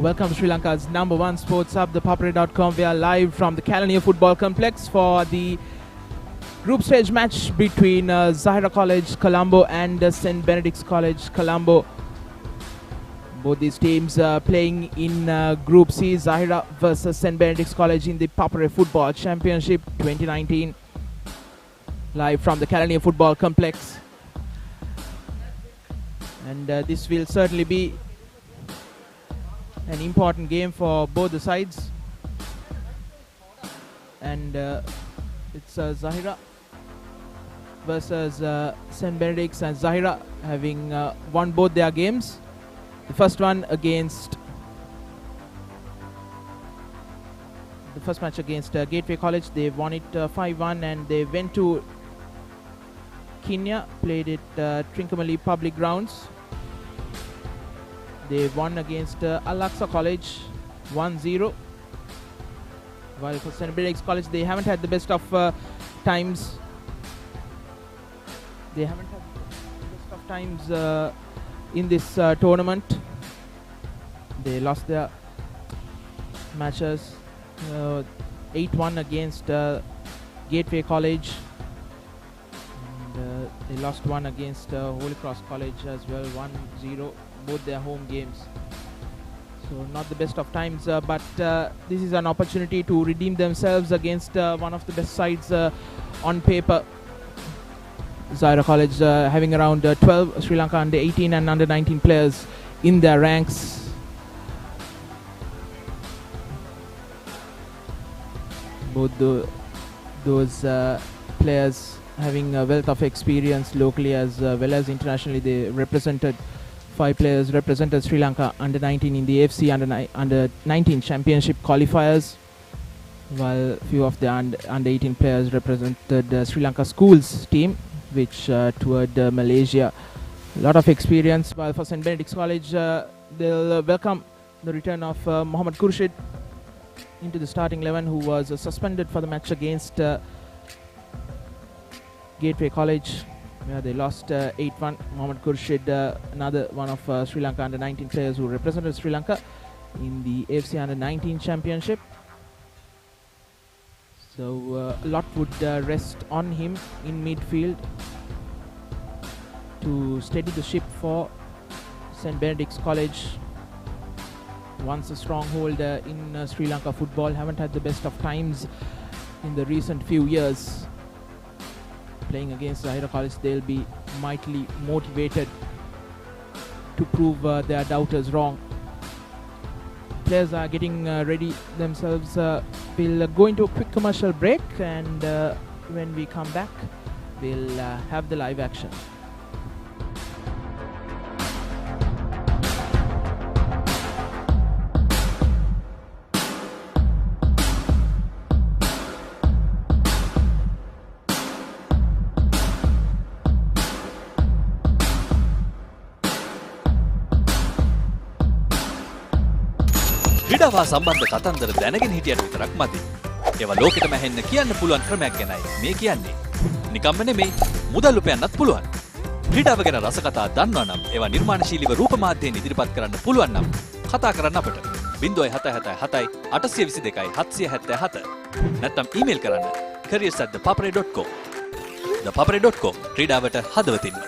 Welcome to Sri Lanka's #1 sports hub, ThePapare.com. We are live from the Kelaniya football complex for the group stage match between Zahira College, Colombo and St. Benedict's College, Colombo. Both these teams playing in Group C, Zahira versus St. Benedict's College in the ThePapare Football Championship 2019. Live from the Kelaniya football complex. And this will certainly be an important game for both the sides. And it's Zahira versus St. Benedict's, and Zahira having won both their games. The first one against the first match against Gateway College, they won it 5-1, and they went to Kenya, played it Trincomalee Public Grounds. They won against Al-Aqsa College 1-0. While for St. Benedict's College, they haven't had the best of times. They haven't had the best of times in this tournament. They lost their matches 8-1 against Gateway College. And they lost one against Holy Cross College as well, 1-0. Both their home games. So not the best of times, but this is an opportunity to redeem themselves against one of the best sides on paper. Zahira College having around 12 Sri Lanka under 18 and under 19 players in their ranks. Both those players having a wealth of experience locally as well as internationally. They represented 5 players represented Sri Lanka under 19 in the AFC under 19 championship qualifiers, while a few of the under 18 players represented Sri Lanka schools team, which toured Malaysia. A lot of experience. While for St. Benedict's College, they'll welcome the return of Mohammad Khurshid into the starting 11, who was suspended for the match against Gateway College, where they lost 8-1. Mohammad Khurshid, another one of Sri Lanka under 19 players who represented Sri Lanka in the AFC under 19 championship. So a lot would rest on him in midfield to steady the ship for St. Benedict's College. Once a stronghold in Sri Lanka football, haven't had the best of times in the recent few years. Playing against Zahira College, they'll be mightily motivated to prove their doubters wrong. Players are getting ready themselves. We'll go into a quick commercial break, and when we come back, we'll have the live action. ක්‍රීඩාව සම්බන්ධ කතන්දර දැනගෙන හිටියට විතරක් මදි. ඒවා ලෝකෙටම ඇහෙන්න කියන්න පුළුවන් ක්‍රමයක් ගැනයි මේ කියන්නේ. නිකම්ම නෙමෙයි, මුදල් උපයන්නත් පුළුවන්. ක්‍රීඩාව ගැන රසකතා දන්නවා නම් ඒවා නිර්මාණශීලීව රූප මාධ්‍යයෙන් ඉදිරිපත් කරන්න පුළුවන් නම් කතා කරන්න අපට 0777 822 777 නැත්නම් ඊමේල් කරන්න careers@thepapare.com. ThePapare.com ක්‍රීඩාවට හදවතින්ම.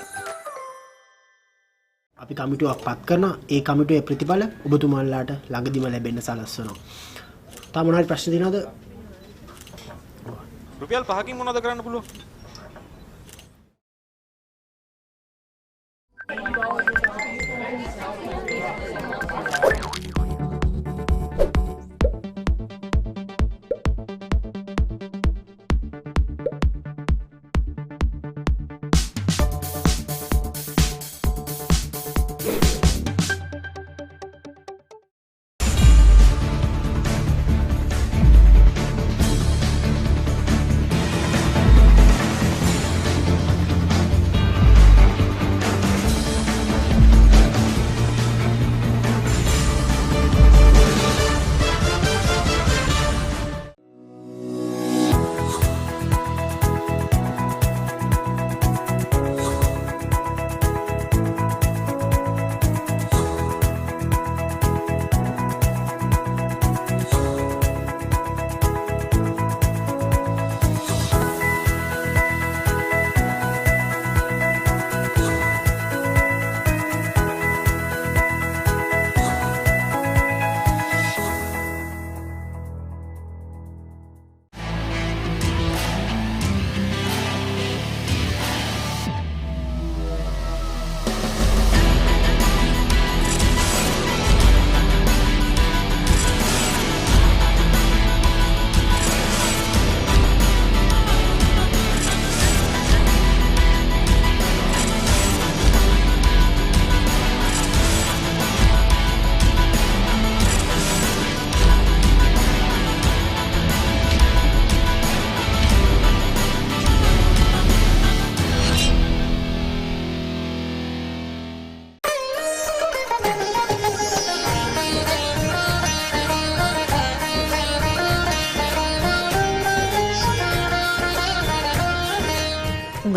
අපි කමිටුවක් පත් කරනවා. ඒ කමිටුවේ ප්‍රතිඵල ඔබතුමාලාට ළඟදිම ලැබෙන්න සලස්වනවා. තා මොනවාරි ප්‍රශ්න තියෙනවද? රුපියල් 5කින් මොනවද කරන්න පුළුවන්?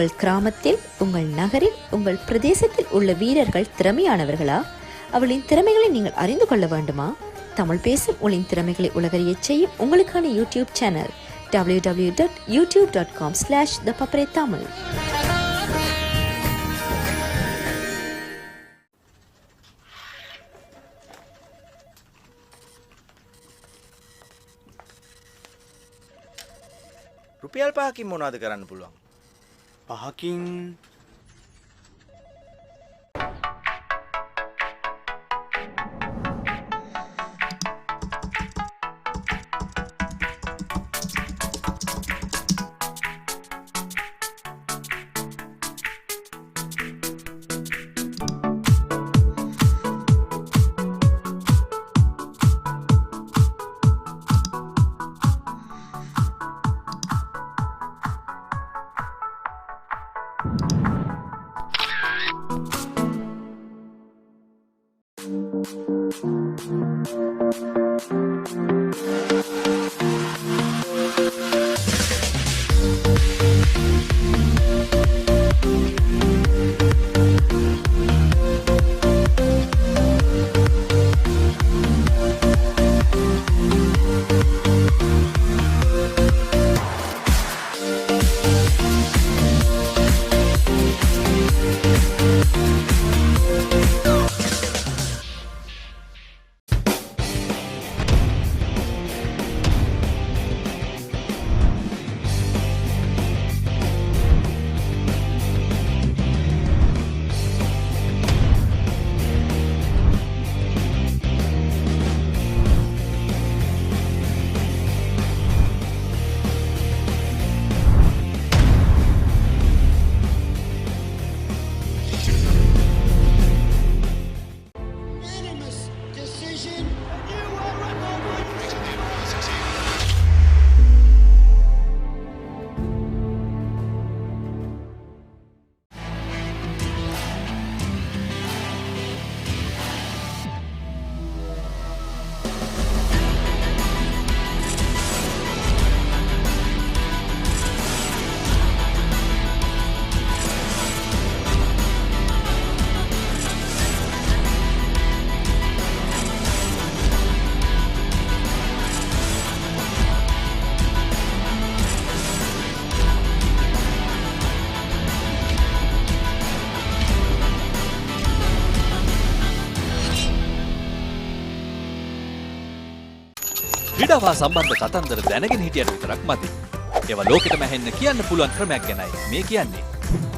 உங்கள் கிராமத்தில், உங்கள் நகரில், உங்கள் பிரதேசத்தில் உள்ள வீரர்கள் திறமையானவர்களா? அவளின் திறமைகளை நீங்கள் அறிந்து கொள்ள வேண்டுமா? தமிழ் பேசும் உங்களின் திறமைகளை உலகறியச் செய்யும் உங்களுக்கான யூடியூப் சேனல் www.youtube.com/ThePapare Tamil. රුපියල් 5කින් මොනවද කරන්න පුළුවන්? 5කින් ක්‍රීඩාව සම්බන්ධ කතන්දර දැනගෙන හිටියට විතරක් මදි. ඒවා ලෝකෙටම ඇහෙන්න කියන්න පුළුවන් ක්‍රමයක් ගැනයි මේ කියන්නේ.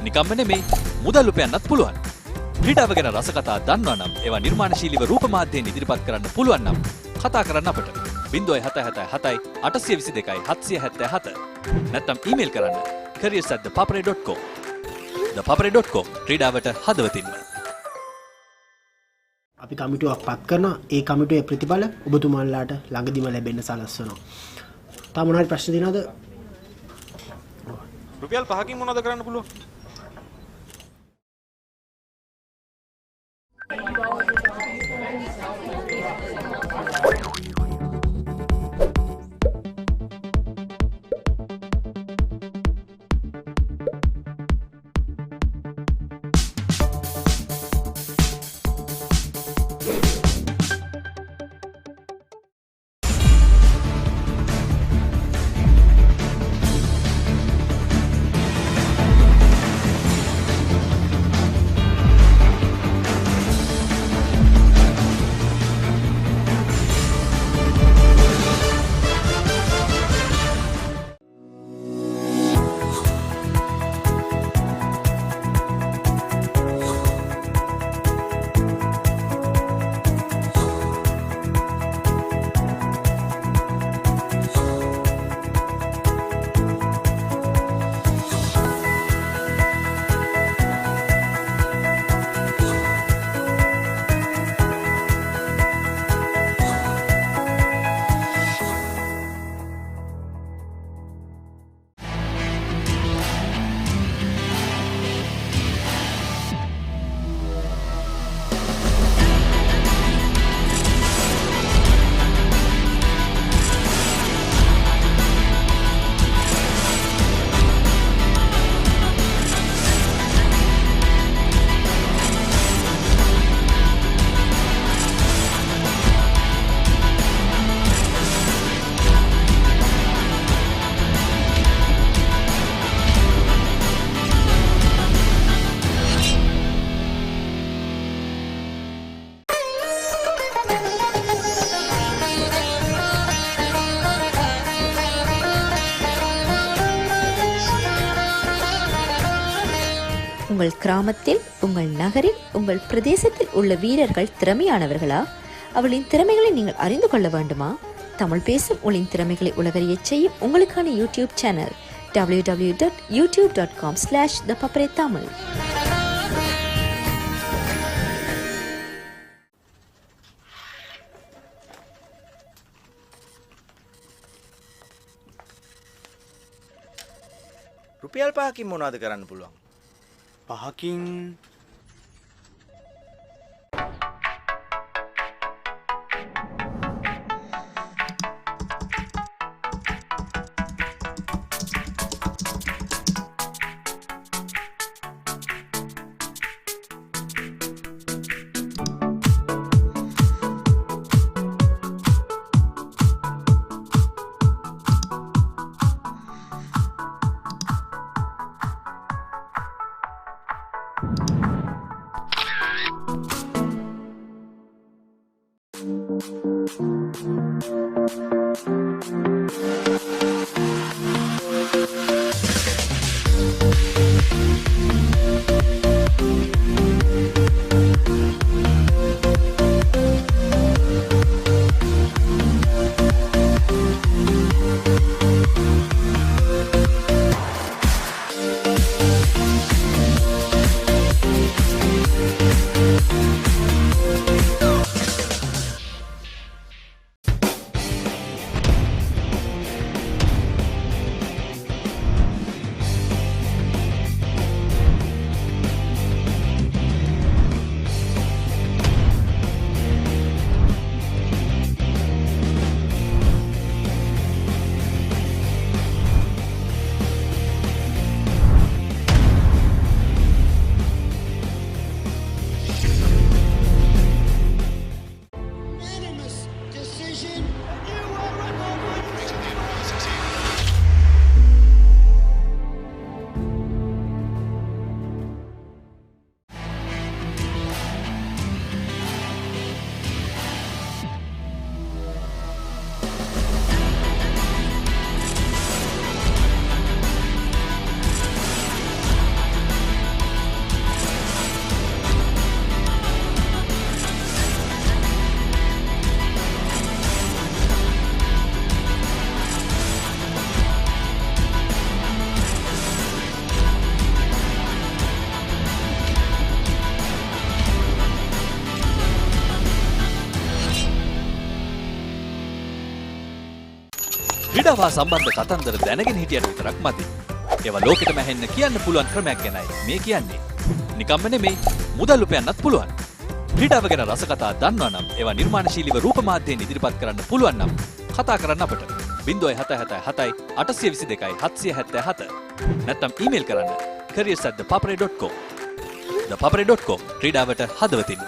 නිකම්ම නෙමෙයි, මුදල් උපයන්නත් පුළුවන්. ක්‍රීඩාව ගැන රසකතා දන්නවා නම් ඒවා නිර්මාණශීලීව රූප මාධ්‍යයෙන් ඉදිරිපත් කරන්න පුළුවන් නම් කතා කරන්න අපට 0777 822 777 නැත්නම් ඊමේල් කරන්න careers@thepapare.com. thepapare.com ක්‍රීඩාවට හදවතින්ම. අපි කමිටුවක් පත් කරනවා. ඒ කමිටුවේ ප්‍රතිඵල ඔබතුමාලාට ළඟදිම ලැබෙන්න සලස්වනවා. තා මොනවාරි ප්‍රශ්න තියෙනවද? රුපියල් 5කින් මොනවද කරන්න පුළුවන්? உங்கள் கிராமத்தில், உங்கள் நகரில், உங்கள் பிரதேசத்தில் உள்ள வீரர்கள் திறமையானவர்களா? அவளின் திறமைகளை நீங்கள் அறிந்து கொள்ள வேண்டுமா? தமிழ் பேசும் உங்களின் திறமைகளை உலகறியச் செய்யும் உங்களுக்கான யூடியூப் சேனல் www.youtube.com/ThePapare Tamil. රුපියල් 5කින් මොනවද කරන්න පුළුවන්? 5කින් ක්‍රීඩාවා සම්බන්ධ කතන්දර දැනගෙන හිටියට විතරක් මදි. ඒවා ලෝකෙටම ඇහෙන්න කියන්න පුළුවන් ක්‍රමයක් ගැනයි මේ කියන්නේ. නිකම්ම නෙමෙයි, මුදල් උපයන්නත් පුළුවන්. ක්‍රීඩාව ගැන රසකතා දන්නවා නම් ඒවා නිර්මාණශීලීව රූප මාධ්‍යයෙන් ඉදිරිපත් කරන්න පුළුවන් නම් කතා කරන්න අපට 0777 822 777 නැත්නම් ඊමේල් කරන්න careers@thepapare.com. thepapare.com ක්‍රීඩාවට හදවතින්ම.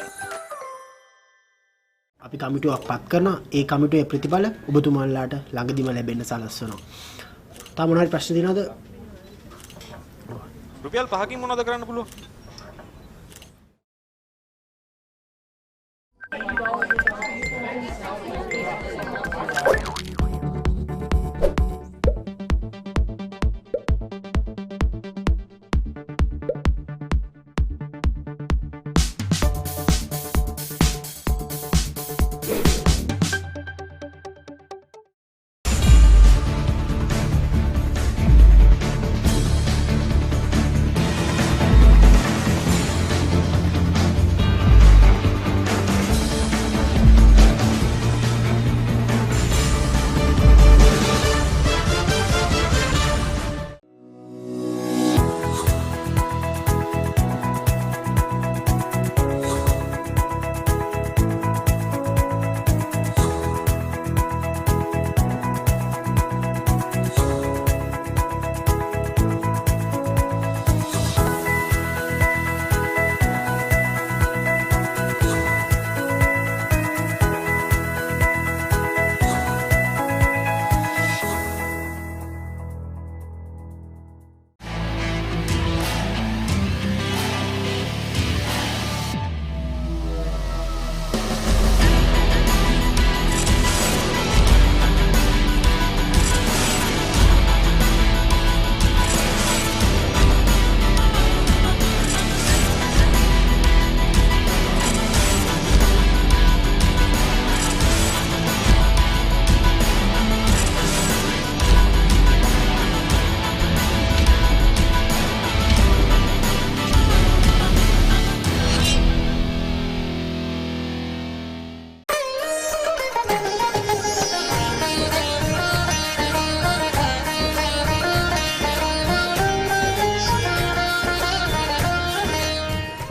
අපි කමිටුවක් පත් කරන ඒ කමිටුවේ ප්‍රතිඵල ඔබතුමාලාට ළඟදිම ලැබෙන්න සලස්වනවා. තා මොනවාරි ප්‍රශ්න තියෙනවද? රුපියල් 5කින් මොනවද කරන්න පුළුවන්?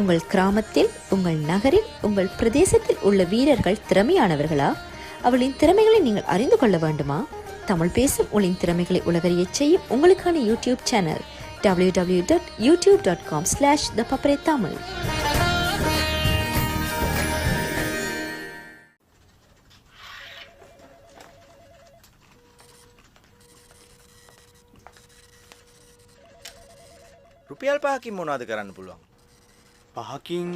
உங்கள் கிராமத்தில், உங்கள் நகரில், உங்கள் பிரதேசத்தில் உள்ள வீரர்கள் திறமையானவர்களா? அவளின் திறமைகளை நீங்கள் அறிந்து கொள்ள வேண்டுமா? தமிழ் பேசும் உங்களின் திறமைகளை உலகறியச் செய்யும் உங்களுக்கான யூடியூப் சேனல் www.youtube.com/ThePapare Tamil. රුපියල් 5කින් මොනවද කරන්න පුළුවන්? 5කින්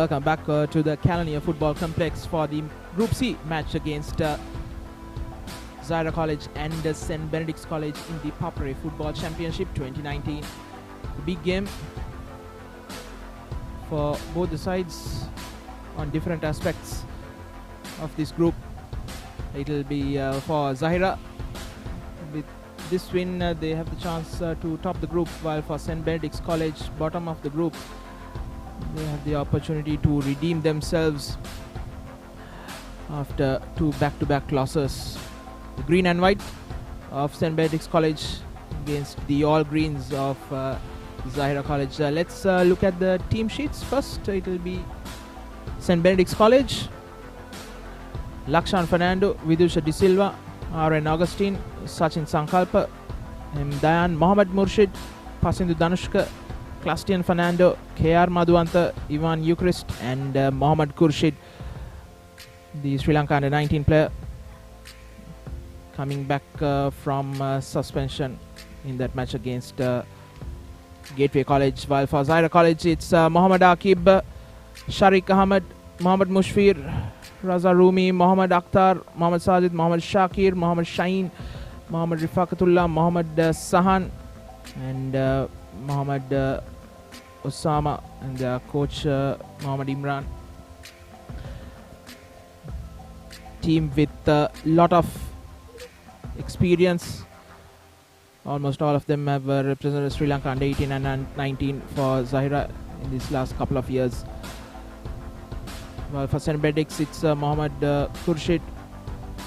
Welcome back to the Kelaniya Football Complex for the Group C match against Zahira College and St. Benedict's College in the ThePapare Football Championship 2019. A big game for both the sides on different aspects of this group. It will be for Zahira. With this win, they have the chance to top the group, while for St. Benedict's College, bottom of the group, they have the opportunity to redeem themselves after two back-to-back losses. The green and white of St. Benedict's College against the all greens of Zahira College. Let's look at the team sheets first. It will be St. Benedict's College. Lakshan Fernando, Vidusha De Silva, R.N. Augustine, Sachin Sankalpa, M. Dayan, Mohammad Murshid, Pasindu Danushka, Clastian Fernando, K.R. Madhuanta, Ivan Eucharist, and Mohammad Khurshid, the Sri Lanka under-19 player, coming back from suspension in that match against Gateway College. While for Zahira College, it's Mohammad Aqib, Sharik Ahmed, Mohammad Mushfir, Raza Rumi, Mohammad Akhtar, Mohammad Sajid, Mohammad Shakir, Mohammad Shaheen, Mohammad Rifaqatullah, Mohammad Sahan, and Mohammad Osama, and coach Mohammad Imran. Team with a lot of experience. Almost all of them have represented Sri Lanka under 18 and 19 for Zahira in these last couple of years. Well, for St. Benedict's, it's Mohammad Khurshid,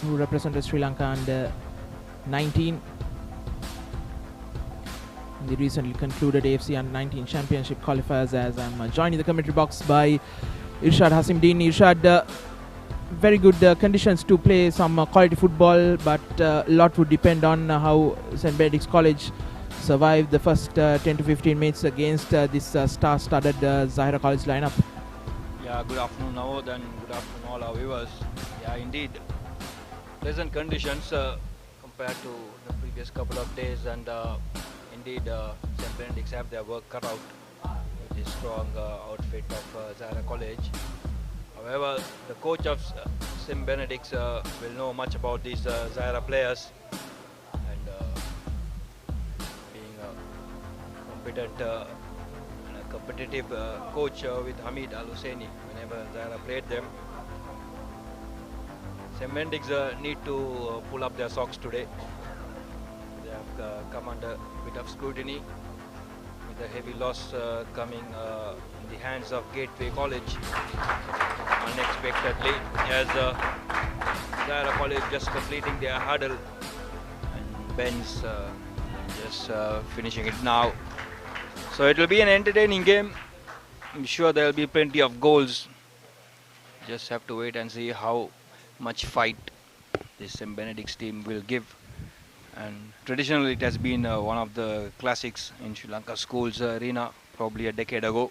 who represented Sri Lanka under 19 in the recently concluded AFC under 19 championship qualifiers. As I'm joined in the commentary box by Irshad Hasimdeen. Irshad, very good conditions to play some quality football, but a lot would depend on how St. Benedict's College survived the first 10 to 15 minutes against this star-studded Zahira College lineup. Yeah, good afternoon, Navod, and good afternoon, all our viewers. Yeah, indeed, pleasant conditions compared to the previous couple of days, and indeed, St. Benedict's have their work cut out with the strong outfit of Zahira College. However, the coach of St. Benedict's will know much about these Zahira players, and being a competent and a competitive coach with Hamid Al Husseini whenever Zahira played them. St. Benedict's need to pull up their socks today. They have come under a bit of scrutiny with a heavy loss coming in the hands of Gateway College unexpectedly, as Zahira College just completing their huddle and Ben's just finishing it now. So it will be an entertaining game. I'm sure there will be plenty of goals. Just have to wait and see how much fight this St. Benedict's team will give. And traditionally it has been one of the classics in Sri Lanka schools arena probably a decade ago.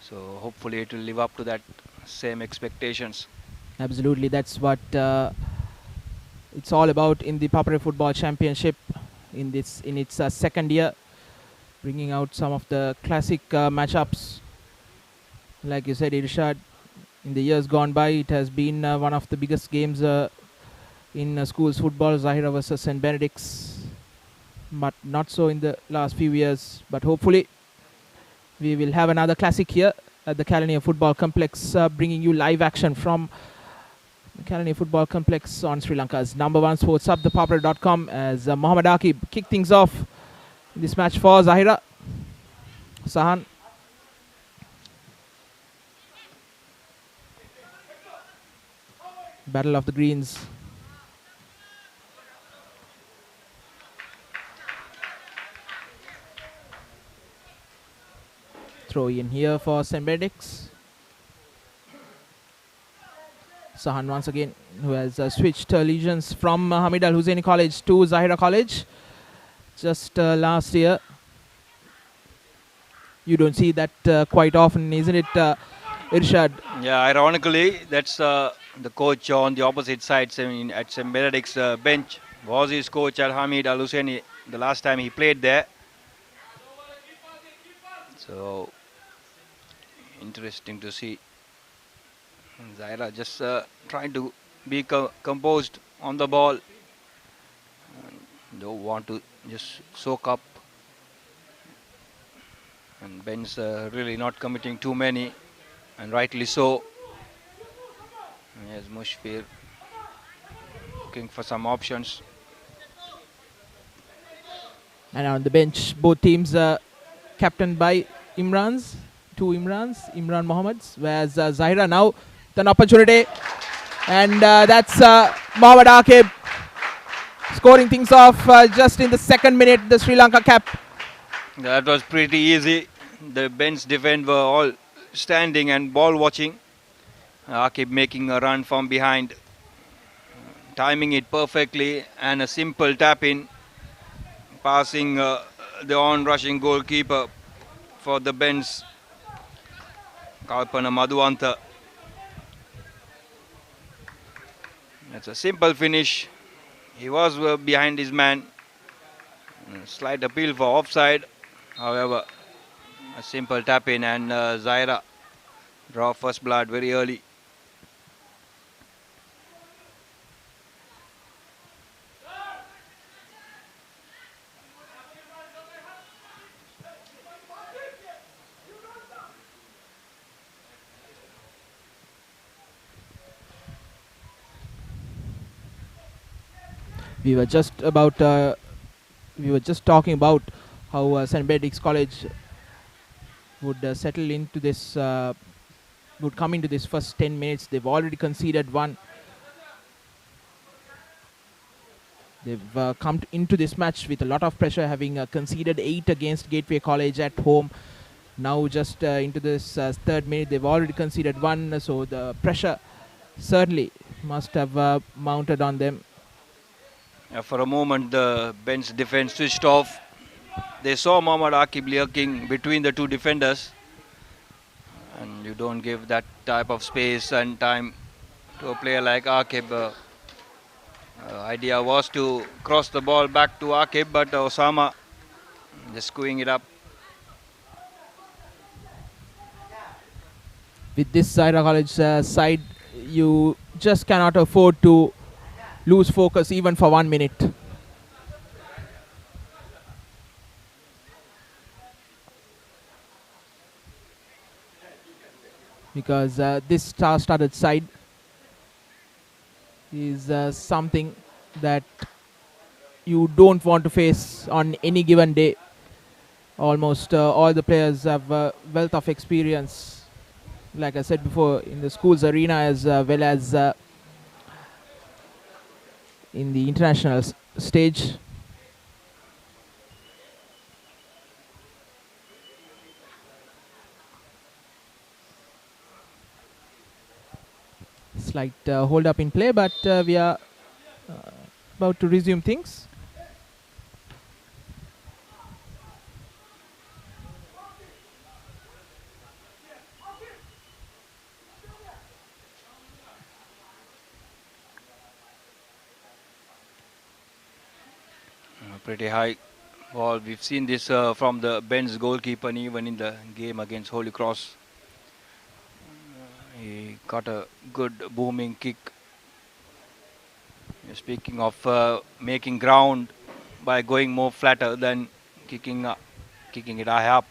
So hopefully it will live up to that same expectations. Absolutely, that's what it's all about in the ThePapare Football Championship in its second year, bringing out some of the classic matchups. Like you said, Irshad, in the years gone by, it has been one of the biggest games in schools football, Zahira versus St. Benedict's, but not so in the last few years. But hopefully we will have another classic here at the Kelaniya Football Complex, bringing you live action from the Kelaniya Football Complex on Sri Lanka's #1 sports hub, ThePapare.com, as Mohammad Akib kick things off in this match for Zahira. Sahan. Battle of the Greens. Throw in here for St. Benedict's. Sahan once again, who has switched allegiance from Hamid Al Husseini College to Zahira College just last year. You don't see that quite often, isn't it, Irshad? Yeah, ironically, that's the coach on the opposite side at St. Benedict's bench was his coach Al Hamid Al Husseini the last time he played there. So interesting to see. Zahira just trying to be composed on the ball. Don't want to just soak up. And Ben's really not committing too many, and rightly so. Here's Mushfir looking for some options. And on the bench, both teams captained by two Imran Mohammeds, whereas Zahira now an opportunity, and that's Mohammad Akib scoring things off just in the second minute, the Sri Lanka cap. That was pretty easy. The bench defend were all standing and ball watching. Akib making a run from behind, timing it perfectly, and a simple tap in, passing the on-rushing goalkeeper for the bench, Kalpana Madhuanta. That's a simple finish. He was behind his man. Slight appeal for offside. However, a simple tap in, and Zahira draw first blood very early. We were just talking about how St. Benedict's College would settle into this, would come into this first 10 minutes. They've already conceded one. They've come into this match with a lot of pressure, having conceded 8 against Gateway College at home. Now just into this third minute, they've already conceded one, so the pressure certainly must have mounted on them. For a moment, the bench defense switched off. They saw Mohammad Akib lurking between the two defenders, and you don't give that type of space and time to a player like Akib. Idea was to cross the ball back to Akib, but Osama just screwing it up. With this Zahira College side, you just cannot afford to lose focus even for 1 minute. Because this star-studded side is something that you don't want to face on any given day. Almost all the players have a wealth of experience, like I said before, in the schools arena as well as in the international stage. Slight hold up in play, but we are about to resume things. Pretty high ball. We've seen this from the Ben's goalkeeper, and even in the game against Holy Cross. He got a good booming kick. Speaking of making ground by going more flatter than kicking it high up.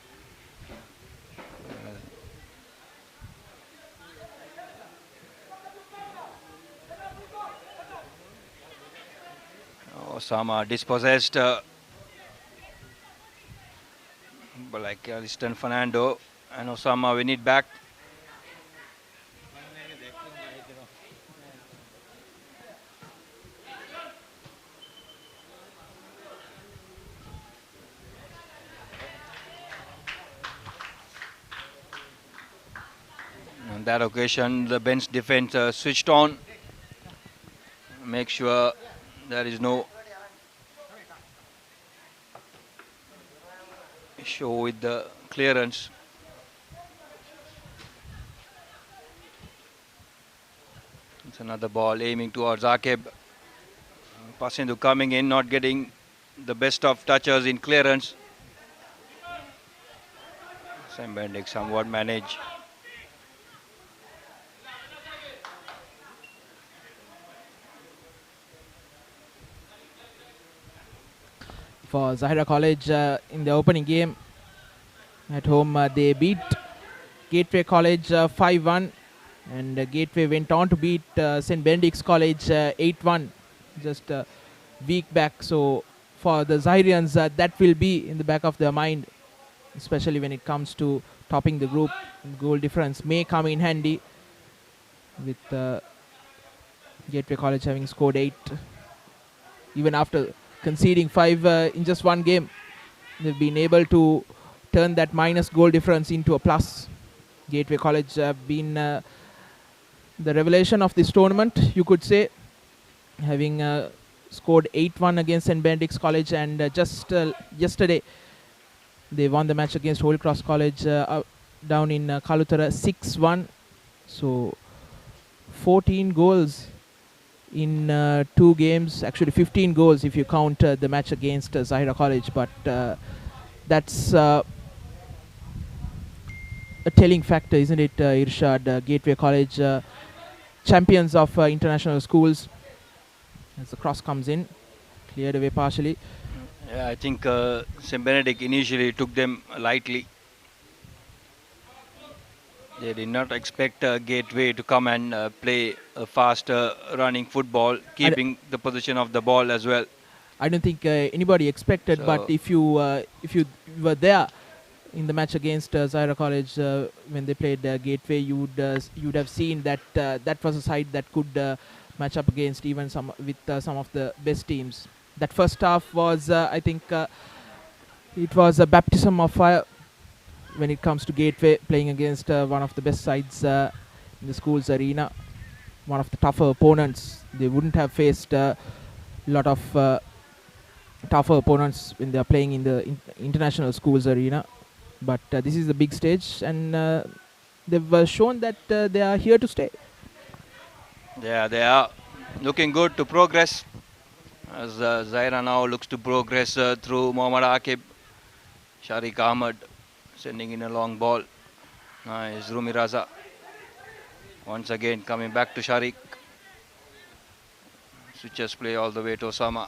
Osama dispossessed like Aliston Fernando, and Osama win it back. On that occasion, the bench defense switched on. Make sure there is no issue with the clearance. It's another ball aiming towards Akib. Pasindu coming in, not getting the best of touches in clearance. Benedict somewhat managed. For Zahira College in the opening game at home, they beat Gateway College 5-1, and Gateway went on to beat St. Benedict's College 8-1 just a week back. So for the Zahirians, that will be in the back of their mind, especially when it comes to topping the group. Goal difference may come in handy with Gateway College having scored 8. Even after conceding 5 in just one game, they've been able to turn that minus goal difference into a plus. Gateway College have been the revelation of this tournament, you could say, having scored 8-1 against St. Benedict's College, and just yesterday they won the match against Holy Cross College down in Kalutara 6-1. So 14 goals in 2 games, actually 15 goals if you count the match against Zahira College, but that's a telling factor, isn't it, Irshad? Gateway College champions of international schools, as the cross comes in, cleared away partially. Yeah, I think St. Benedict initially took them lightly. They did not expect Gateway to come and play a faster running football, keeping the position of the ball as well. I don't think anybody expected, So but if you were there in the match against Zahira College when they played Gateway, you would have seen that that was a side that could match up against even some of the best teams. That first half was, I think, it was a baptism of fire when it comes to Gateway playing against one of the best sides in the school's arena. one of the tougher opponents. They wouldn't have faced a lot of tougher opponents when they are playing in the international schools arena. But this is the big stage, and they've shown that they are here to stay. Yeah, they are looking good to progress. As Zahira now looks to progress through Mohammad Akib. Sharik Ahmed sending in a long ball. Nice, Rumi Raza. Once again coming back to Sharik. Switches play all the way to Osama.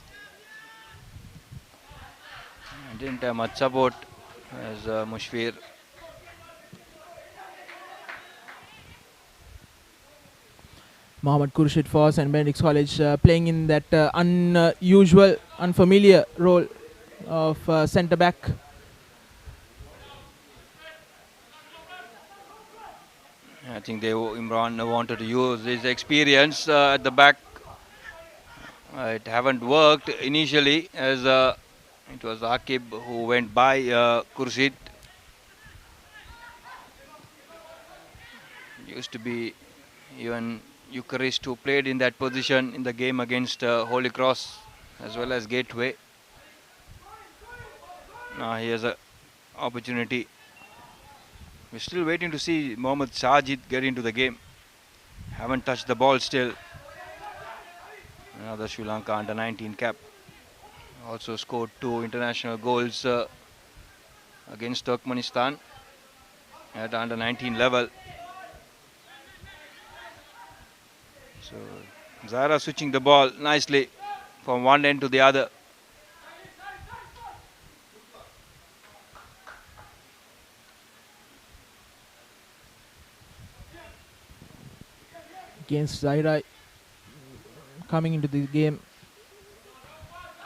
Didn't have much support as Mushfir. Mohammad Khurshid for St. Benedict's College playing in that unusual, unfamiliar role of centre back. I think Imran wanted to use his experience at the back. It haven't worked initially as it was Akib who went by Khurshid. Used to be even Eucharist who played in that position in the game against Holy Cross as well as Gateway. Now here's an opportunity. We're still waiting to see Mohammad Sajid get into the game. Haven't touched the ball still. Another Sri Lanka under 19 cap. Also scored 2 international goals against Turkmenistan at under 19 level. So Zahira switching the ball nicely from one end to the other. Against Zahira coming into the game,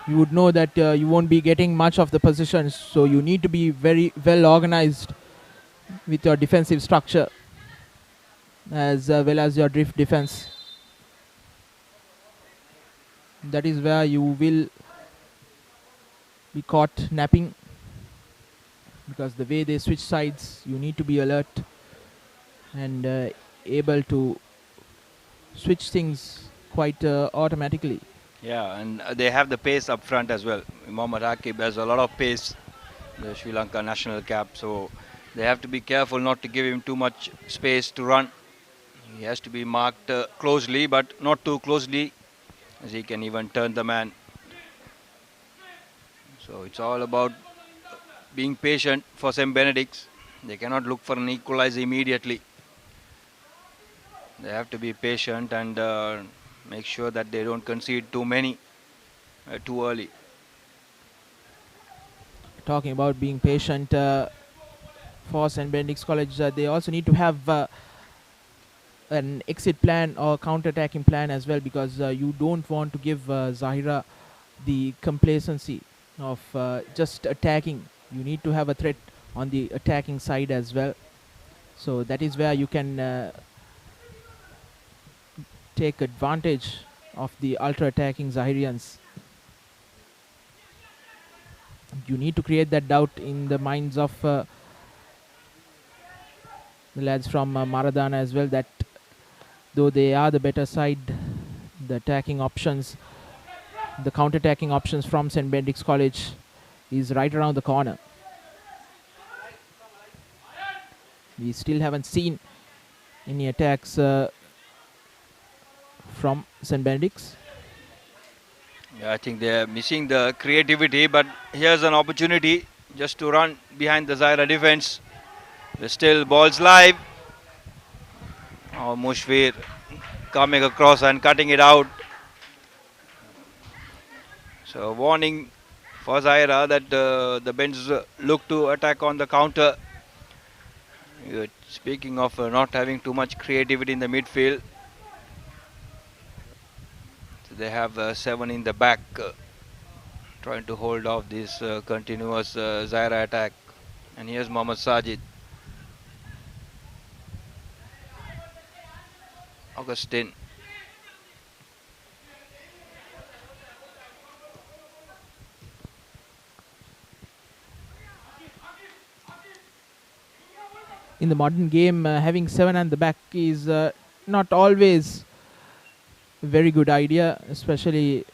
you would know that you won't be getting much of the positions, so you need to be very well organized with your defensive structure as well as your drift defense. That is where you will be caught napping, because the way they switch sides, you need to be alert and able to switch things quite automatically. Yeah, and they have the pace up front as well. Mohammad Akib has a lot of pace, the Sri Lanka national cap, so they have to be careful not to give him too much space to run. He has to be marked closely, but not too closely, as he can even turn the man. So it's all about being patient for St. Benedict's. They cannot look for an equalizer immediately. They have to be patient and make sure that they don't concede too many too early. Talking about being patient for St. Benedict's College, they also need to have an exit plan or counter-attacking plan as well, because you don't want to give Zahira the complacency of just attacking. You need to have a threat on the attacking side as well. So that is where you can take advantage of the ultra-attacking Zahirians. You need to create that doubt in the minds of the lads from Maradana as well, that though they are the better side, the attacking options, the counter-attacking options from St. Benedict's College is right around the corner. We still haven't seen any attacks from St. Benedict's. Yeah, I think they're missing the creativity, but here's an opportunity just to run behind the Zahira defense. There's still balls live. Oh, Mushfir coming across and cutting it out. So warning for Zahira that the bench look to attack on the counter. Speaking of not having too much creativity in the midfield, so they have 7 in the back trying to hold off this continuous Zahira attack. And here's Mohammad Sajid. Augustine. In the modern game, having 7 at the back is not always very good idea, especially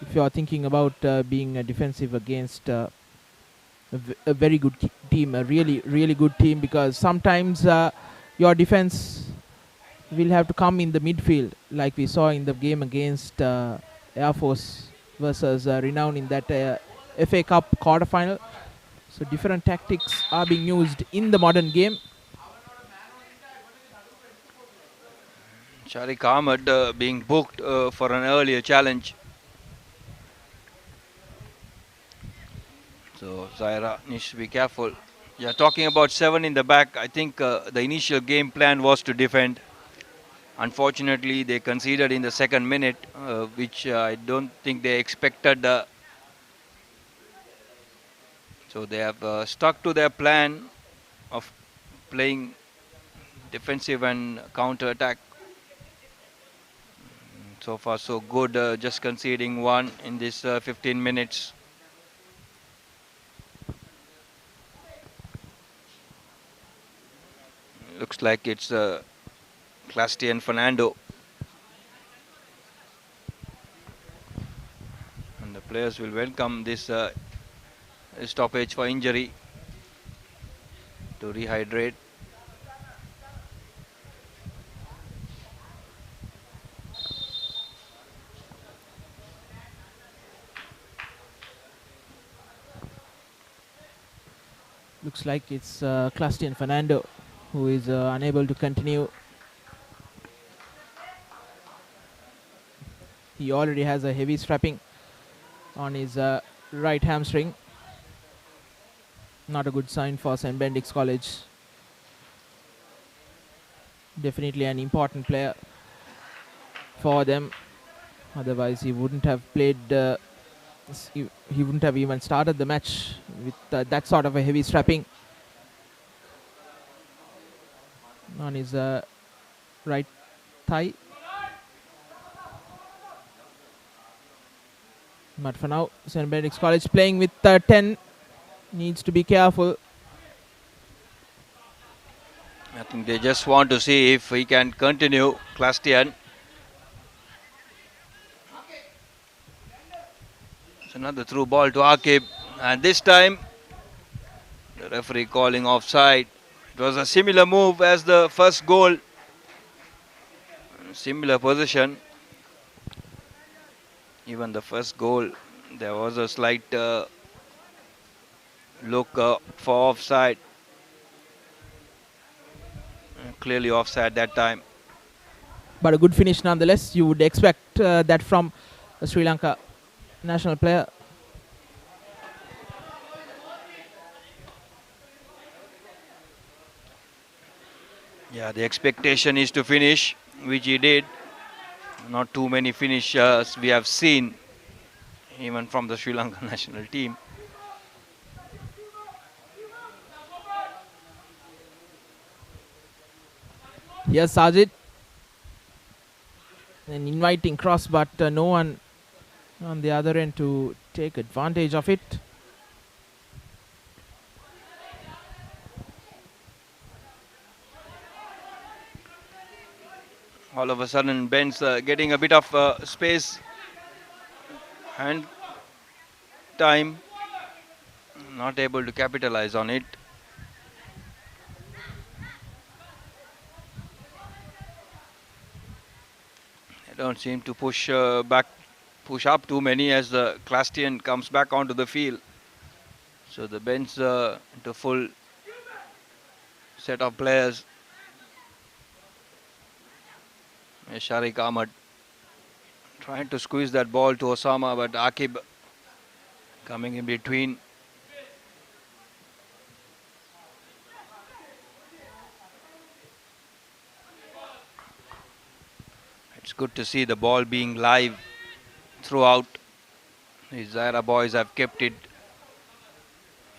if you are thinking about being defensive against a very good team, a really good team, because sometimes your defense will have to come in the midfield, like we saw in the game against Air Force versus Renown in that FA Cup quarterfinal. So different tactics are being used in the modern game. Sharik Ahmed being booked for an earlier challenge. So Zahira needs to be careful. Yeah, talking about 7 in the back, I think the initial game plan was to defend. Unfortunately, they conceded in the second minute, which I don't think they expected. So they have stuck to their plan of playing defensive and counter attack. So far, so good. Just conceding one in this 15 minutes. Looks like it's Clastian Fernando. And the players will welcome this stoppage for injury to rehydrate. Looks like it's Clastian Fernando who is unable to continue. He already has a heavy strapping on his right hamstring. Not a good sign for St. Benedict's College. Definitely an important player for them. Otherwise, he wouldn't have played. He wouldn't have even started the match with that sort of a heavy strapping on his right thigh. But for now, St. Benedict's College playing with 10. Needs to be careful. I think they just want to see if he can continue. Clastian. It's another through ball to Akib. And this time, the referee calling offside. It was a similar move as the first goal. Similar position. Even the first goal, there was a slight look for offside. Clearly offside that time. But a good finish nonetheless. You would expect that from a Sri Lanka national player. Yeah, the expectation is to finish, which he did. Not too many finishers we have seen, even from the Sri Lanka national team. Yes, Sajid. An inviting cross, but no one on the other end to take advantage of it. All of a sudden, Ben's getting a bit of space and time. Not able to capitalize on it. They don't seem to push up too many as the Clastian comes back onto the field. So the Ben's into full set of players. Sharik Ahmed trying to squeeze that ball to Osama, but Akib coming in between. It's good to see the ball being live throughout. The Zahira boys have kept it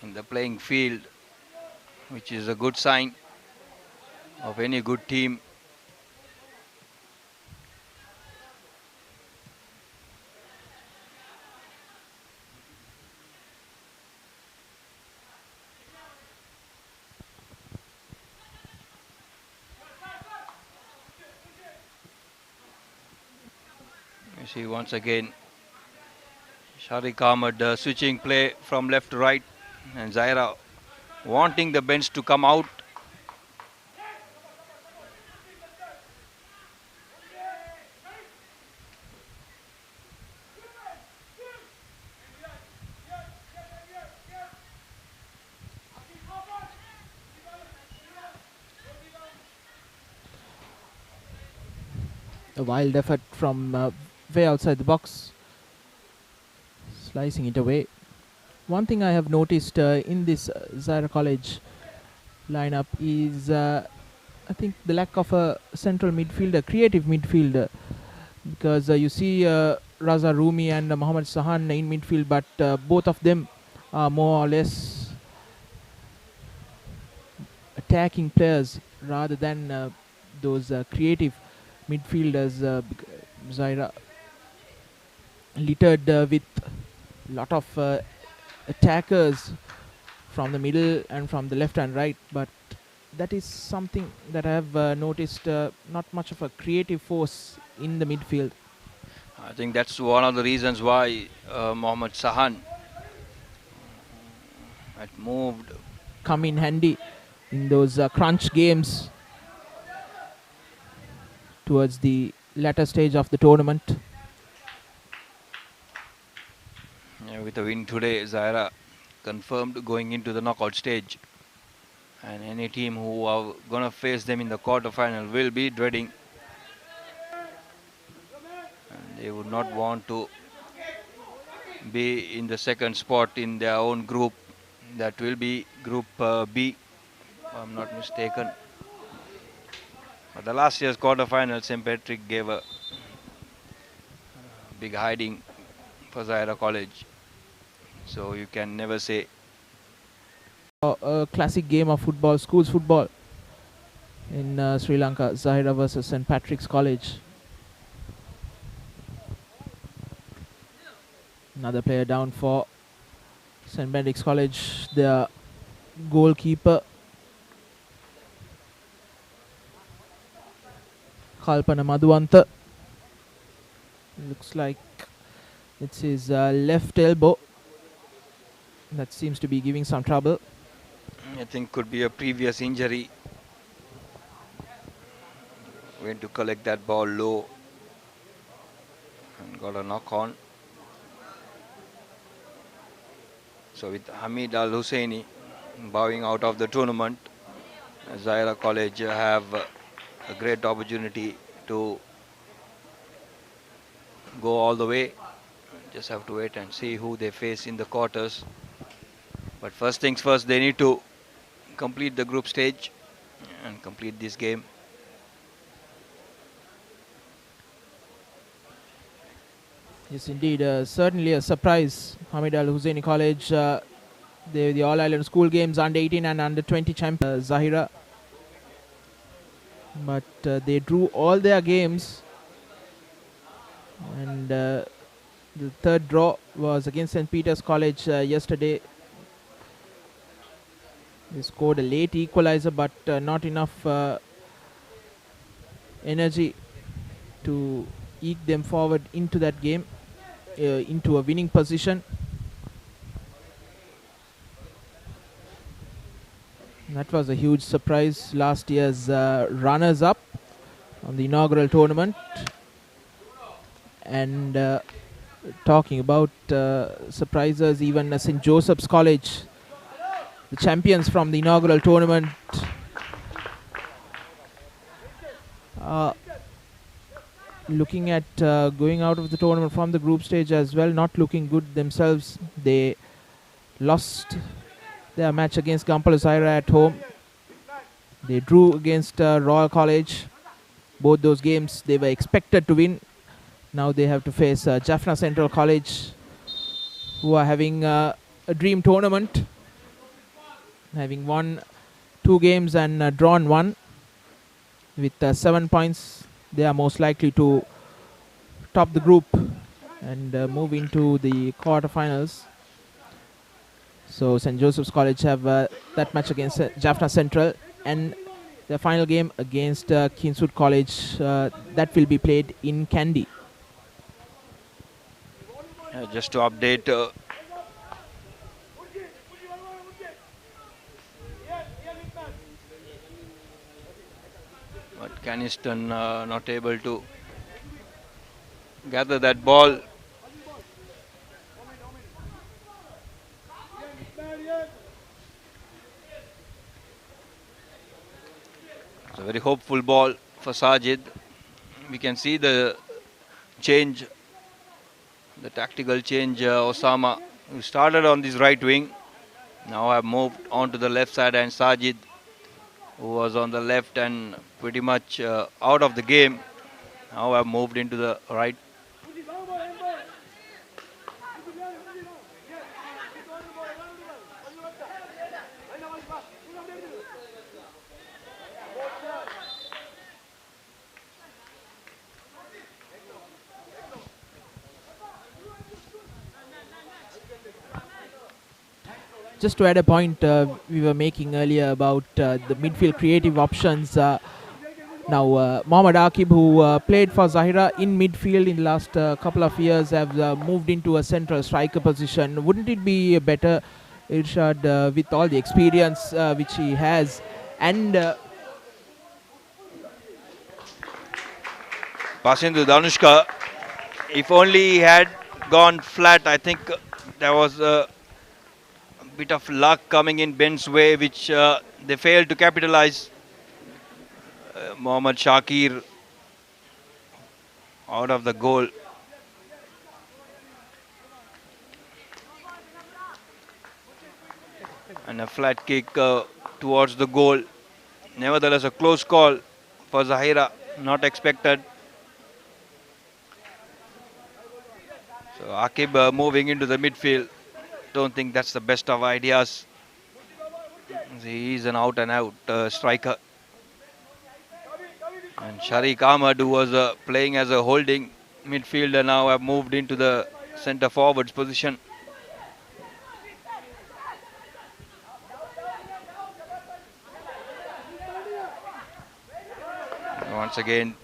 in the playing field, which is a good sign of any good team. You see once again Sharik Ahmed switching play from left to right, and Zahira wanting the bench to come out. A wild effort from way outside the box, slicing it away. One thing I have noticed in this Zahira College lineup is I think the lack of a central midfielder, creative midfielder, because you see Raza Rumi and Mohammad Sahan in midfield, but both of them are more or less attacking players rather than those creative midfielders. Zahira littered with lot of attackers from the middle and from the left and right, but that is something that I have noticed, not much of a creative force in the midfield. I think that's one of the reasons why Mohammad Sahan had moved. Come in handy in those crunch games towards the latter stage of the tournament. With a win today, Zahira confirmed going into the knockout stage, and any team who are going to face them in the quarterfinal will be dreading, and they would not want to be in the second spot in their own group. That will be Group B, if I'm not mistaken. But the last year's quarterfinal, St. Patrick gave a big hiding for Zahira College, so you can never say. A classic game of football, schools football in Sri Lanka, Zahira versus St. Patrick's College. Another player down for St. Benedict's College, their goalkeeper Kalpana Madhuwanta. Looks like it's his left elbow that seems to be giving some trouble. I think could be a previous injury. Went to collect that ball low and got a knock on. So with Hamid Al Husseini bowing out of the tournament, Zahira College have a great opportunity to go all the way. Just have to wait and see who they face in the quarters. But first things first, they need to complete the group stage and complete this game. Yes, indeed. Certainly a surprise. Hamid Al Husseini College, the All Ireland School Games under 18 and under 20 champion Zahira. But they drew all their games, and the third draw was against St. Peter's College yesterday. They scored a late equalizer, but not enough energy to eke them forward into that game, into a winning position. That was a huge surprise. Last year's runners-up on the inaugural tournament. And talking about surprises, even St. Joseph's College, the champions from the inaugural tournament, looking at going out of the tournament from the group stage as well, not looking good themselves. They lost their match against Gampala Zahira at home. They drew against Royal College. Both those games they were expected to win. Now they have to face Jaffna Central College, who are having a dream tournament, having won 2 games and drawn 1. With 7 points, they are most likely to top the group and move into the quarterfinals. So St. Joseph's College have that match against Jaffna Central, and the final game against Kingswood College that will be played in Kandy. Just to update, but Caniston not able to gather that ball. It's a very hopeful ball for Sajid. We can see the change, the tactical change. Osama, who started on this right wing, now have moved on to the left side, and Sajid, who was on the left and pretty much out of the game, now have moved into the right. Just to add a point we were making earlier about the midfield creative options. Now, Mohammad Akib, who played for Zahira in midfield in the last couple of years, have moved into a central striker position. Wouldn't it be better, Irshad, with all the experience which he has, and Passing to Danushka. If only he had gone flat, I think there was a bit of luck coming in Ben's way, which they failed to capitalize. Mohammad Shakir out of the goal. And a flat kick towards the goal. Nevertheless, a close call for Zahira, not expected. So Akib moving into the midfield. Don't think that's the best of ideas. He is an out and out striker. And Sharik Ahmad, who was playing as a holding midfielder, now have moved into the centre forwards position. Once again,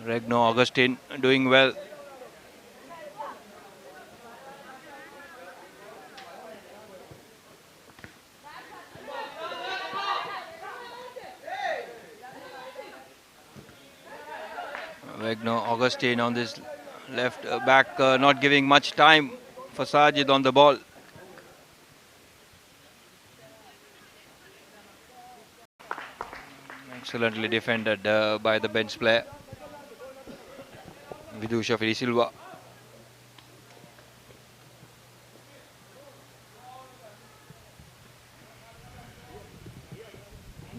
Regno Augustine doing well. Regno Augustine on this left back, not giving much time for Sajid on the ball. Excellently defended by the bench player, Vidusha Fili Silva.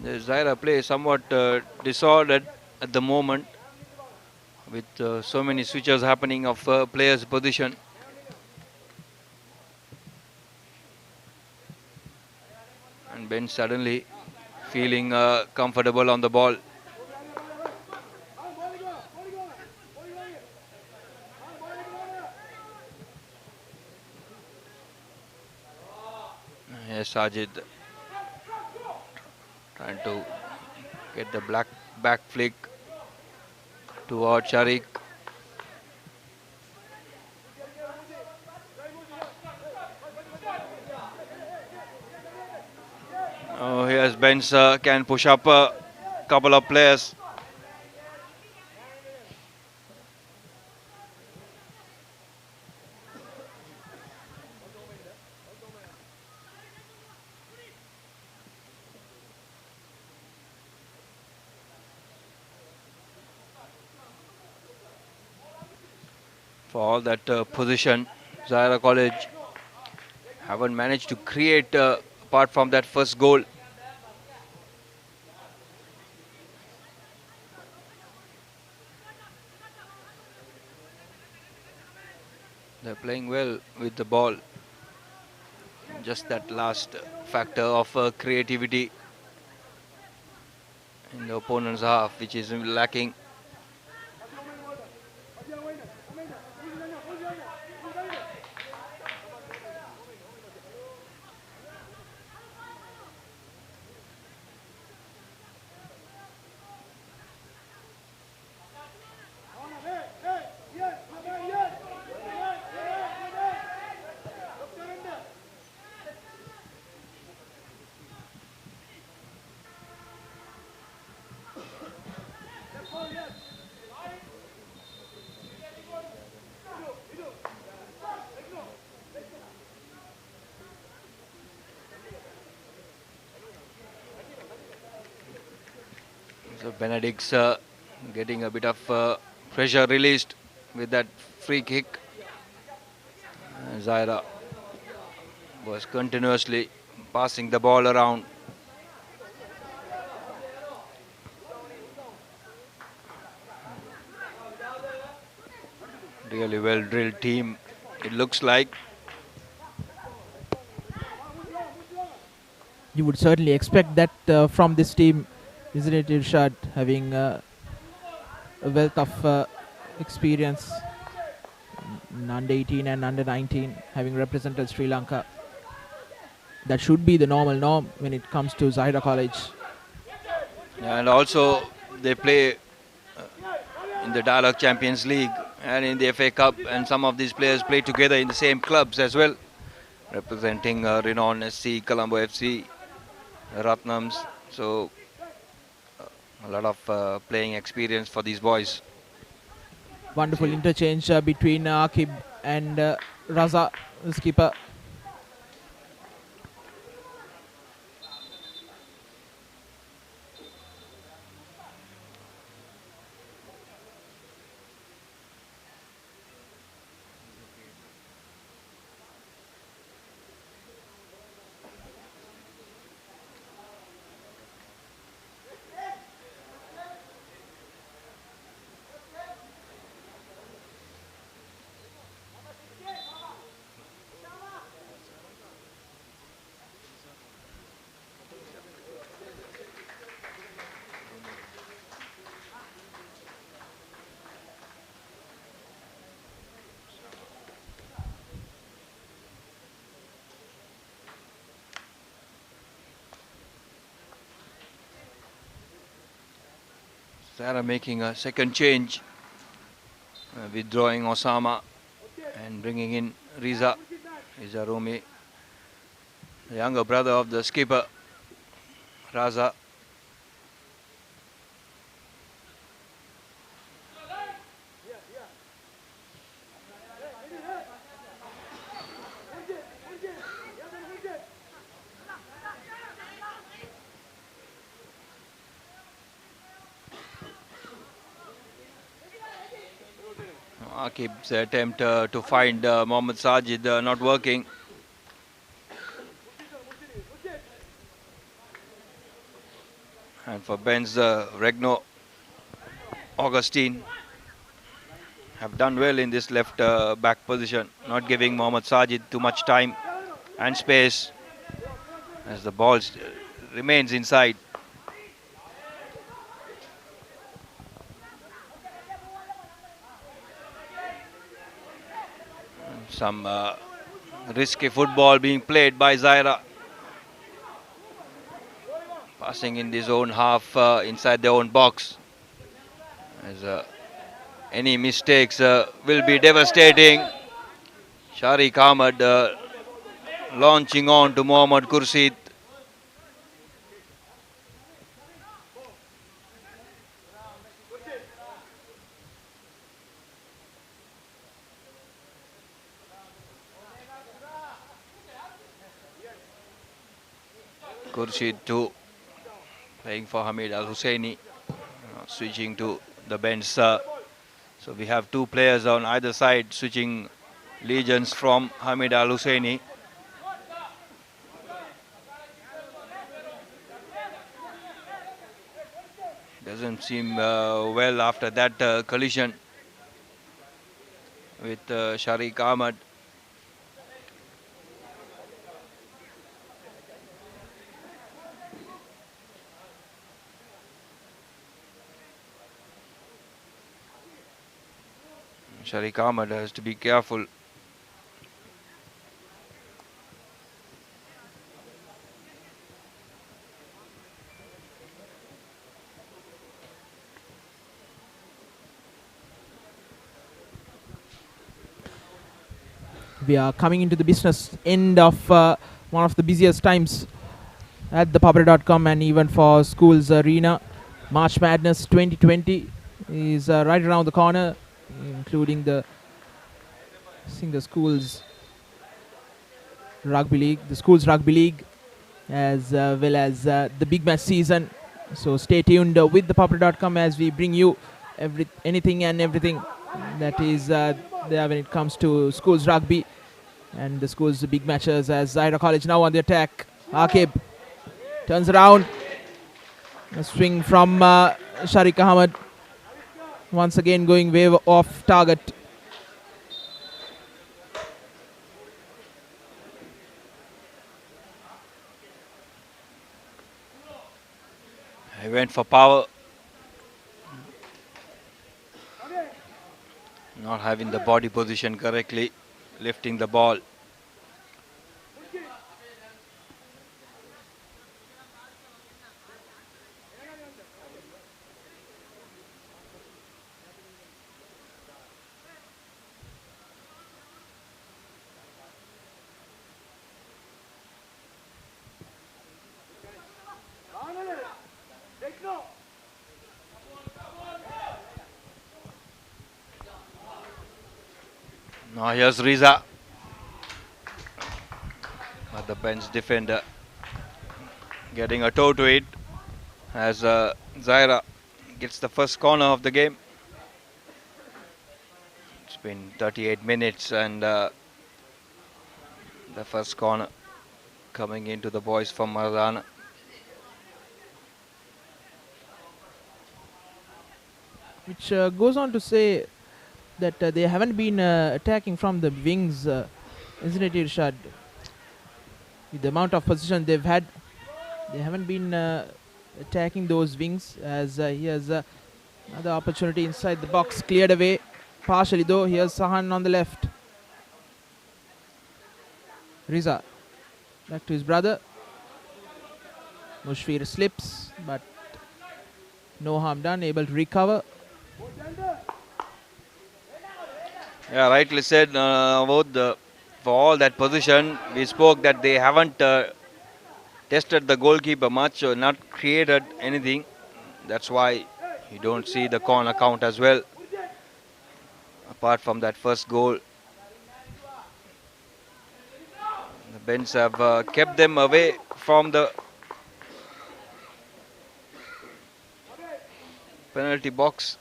The Zahira play somewhat disordered at the moment, with so many switches happening of players' position. And Ben suddenly feeling comfortable on the ball. Yes, Sajid trying to get the back flick toward Sharik. Oh, here's Benz can push up a couple of players. For all that position, Zahira College haven't managed to create apart from that first goal. They're playing well with the ball. Just that last factor of creativity in the opponent's half, which is lacking. So Benedict's getting a bit of pressure released with that free kick. Zahira was continuously passing the ball around. Really well drilled team, it looks like. You would certainly expect that from this team, isn't it, Irshad, having a wealth of experience in under 18 and under 19, having represented Sri Lanka. That should be the norm when it comes to Zahira College. And also they play in the Dialogue Champions League and in the FA Cup, and some of these players play together in the same clubs as well, representing renowned SC, Colombo FC, Ratnams. So a lot of playing experience for these boys. Wonderful interchange between Akib and Raza, the skipper. Zahira making a second change, withdrawing Osama and bringing in Riza Rumi, the younger brother of the skipper, Raza. Akib's attempt to find Mohammad Sajid not working. And for Ben's Regno, Augustine have done well in this left back position, not giving Mohammad Sajid too much time and space as the ball remains inside. Some risky football being played by Zahira. Passing in his own half inside their own box. As any mistakes will be devastating. Sharik Ahmad launching on to Mohammad Khurshid. Khurshid too, playing for Hamid Al Husseini, switching to the bench. So we have two players on either side switching legions from Hamid Al Husseini. Doesn't seem well after that collision with Sharik Ahmad. Sharik Ahmad has to be careful. We are coming into the business end of one of the busiest times at ThePapare.com and even for Schools Arena. March Madness 2020 is right around the corner, including the schools rugby league, the schools rugby league, as well as the big match season So stay tuned with ThePapare.com as we bring you anything and everything that is there when it comes to schools rugby and the school's big matches. As Zahira College now on the attack. Akib turns around. A swing from Sharik Ahmed. Once again going way off target. He went for power. Not having the body position correctly, lifting the ball. Now here's Riza. But the bench defender getting a toe to it as Zahira gets the first corner of the game. It's been 38 minutes and the first corner coming into the boys from Maradana. Which goes on to say that they haven't been attacking from the wings, isn't it, Irshad? With the amount of position they've had, they haven't been attacking those wings. As he has another opportunity inside the box, cleared away partially though. Here's Sahan on the left. Riza back to his brother. Mushfir slips, but no harm done, able to recover. Yeah, rightly said about for all that position. We spoke that they haven't tested the goalkeeper much or not created anything. That's why you don't see the corner count as well. Apart from that first goal, the bench have kept them away from the penalty box.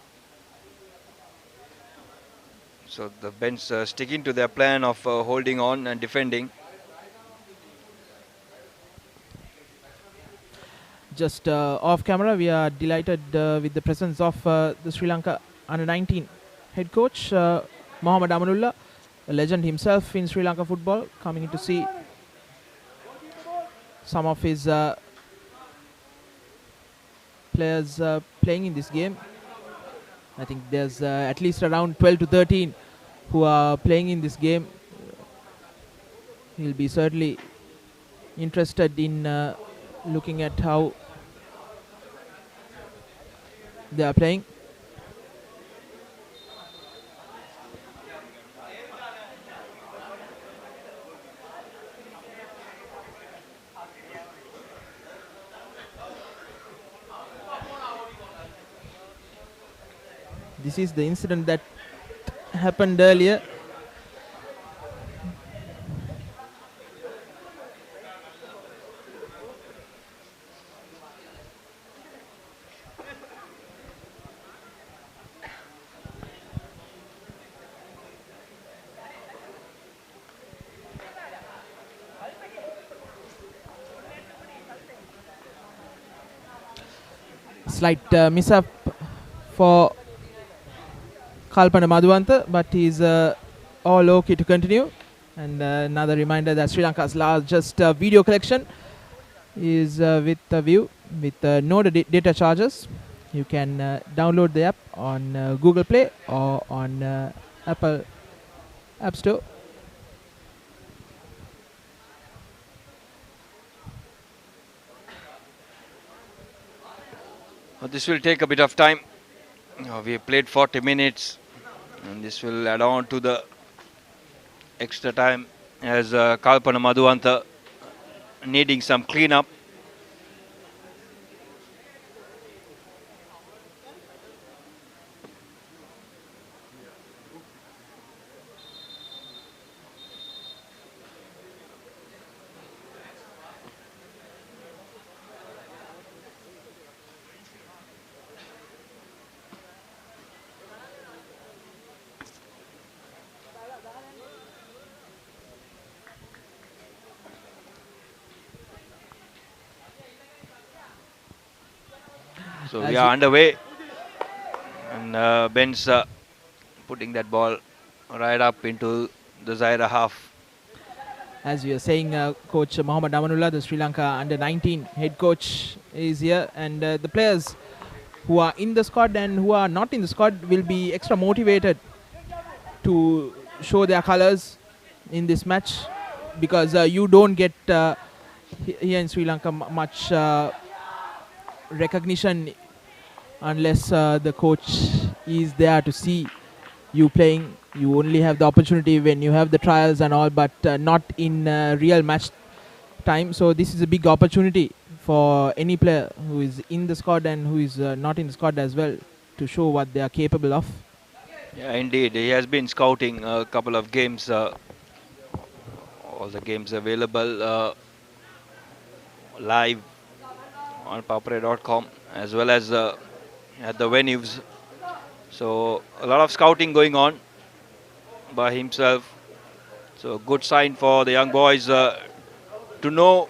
So the bench sticking to their plan of holding on and defending. Just off camera, we are delighted with the presence of the Sri Lanka under-19 head coach Mohammad Amanullah, a legend himself in Sri Lanka football, coming in to see some of his players playing in this game. I think there's at least around 12 to 13 who are playing in this game. He'll be certainly interested in looking at how they are playing. This is the incident that happened earlier. Slight miss-up for Kalpana Madhuwanta, but he's all okay to continue. And another reminder that Sri Lanka's largest video collection is with View with no data charges. You can download the app on Google Play or on Apple App Store. This will take a bit of time. We played 40 minutes and this will add on to the extra time as Kalpana Madhuwanta needing some cleanup. So As we are you- underway. And Ben's putting that ball right up into the Zahira half. As we are saying, Coach Mohammad Amanullah, the Sri Lanka under 19 head coach, is here, and the players who are in the squad and who are not in the squad will be extra motivated to show their colors in this match, because you don't get here in Sri Lanka much recognition unless the coach is there to see you playing. You only have the opportunity when you have the trials and all, but not in real match time. So this is a big opportunity for any player who is in the squad and who is not in the squad as well, to show what they are capable of. Yeah, indeed. He has been scouting a couple of games, all the games available live on papare.com as well as at the venues. So a lot of scouting going on by himself. So good sign for the young boys to know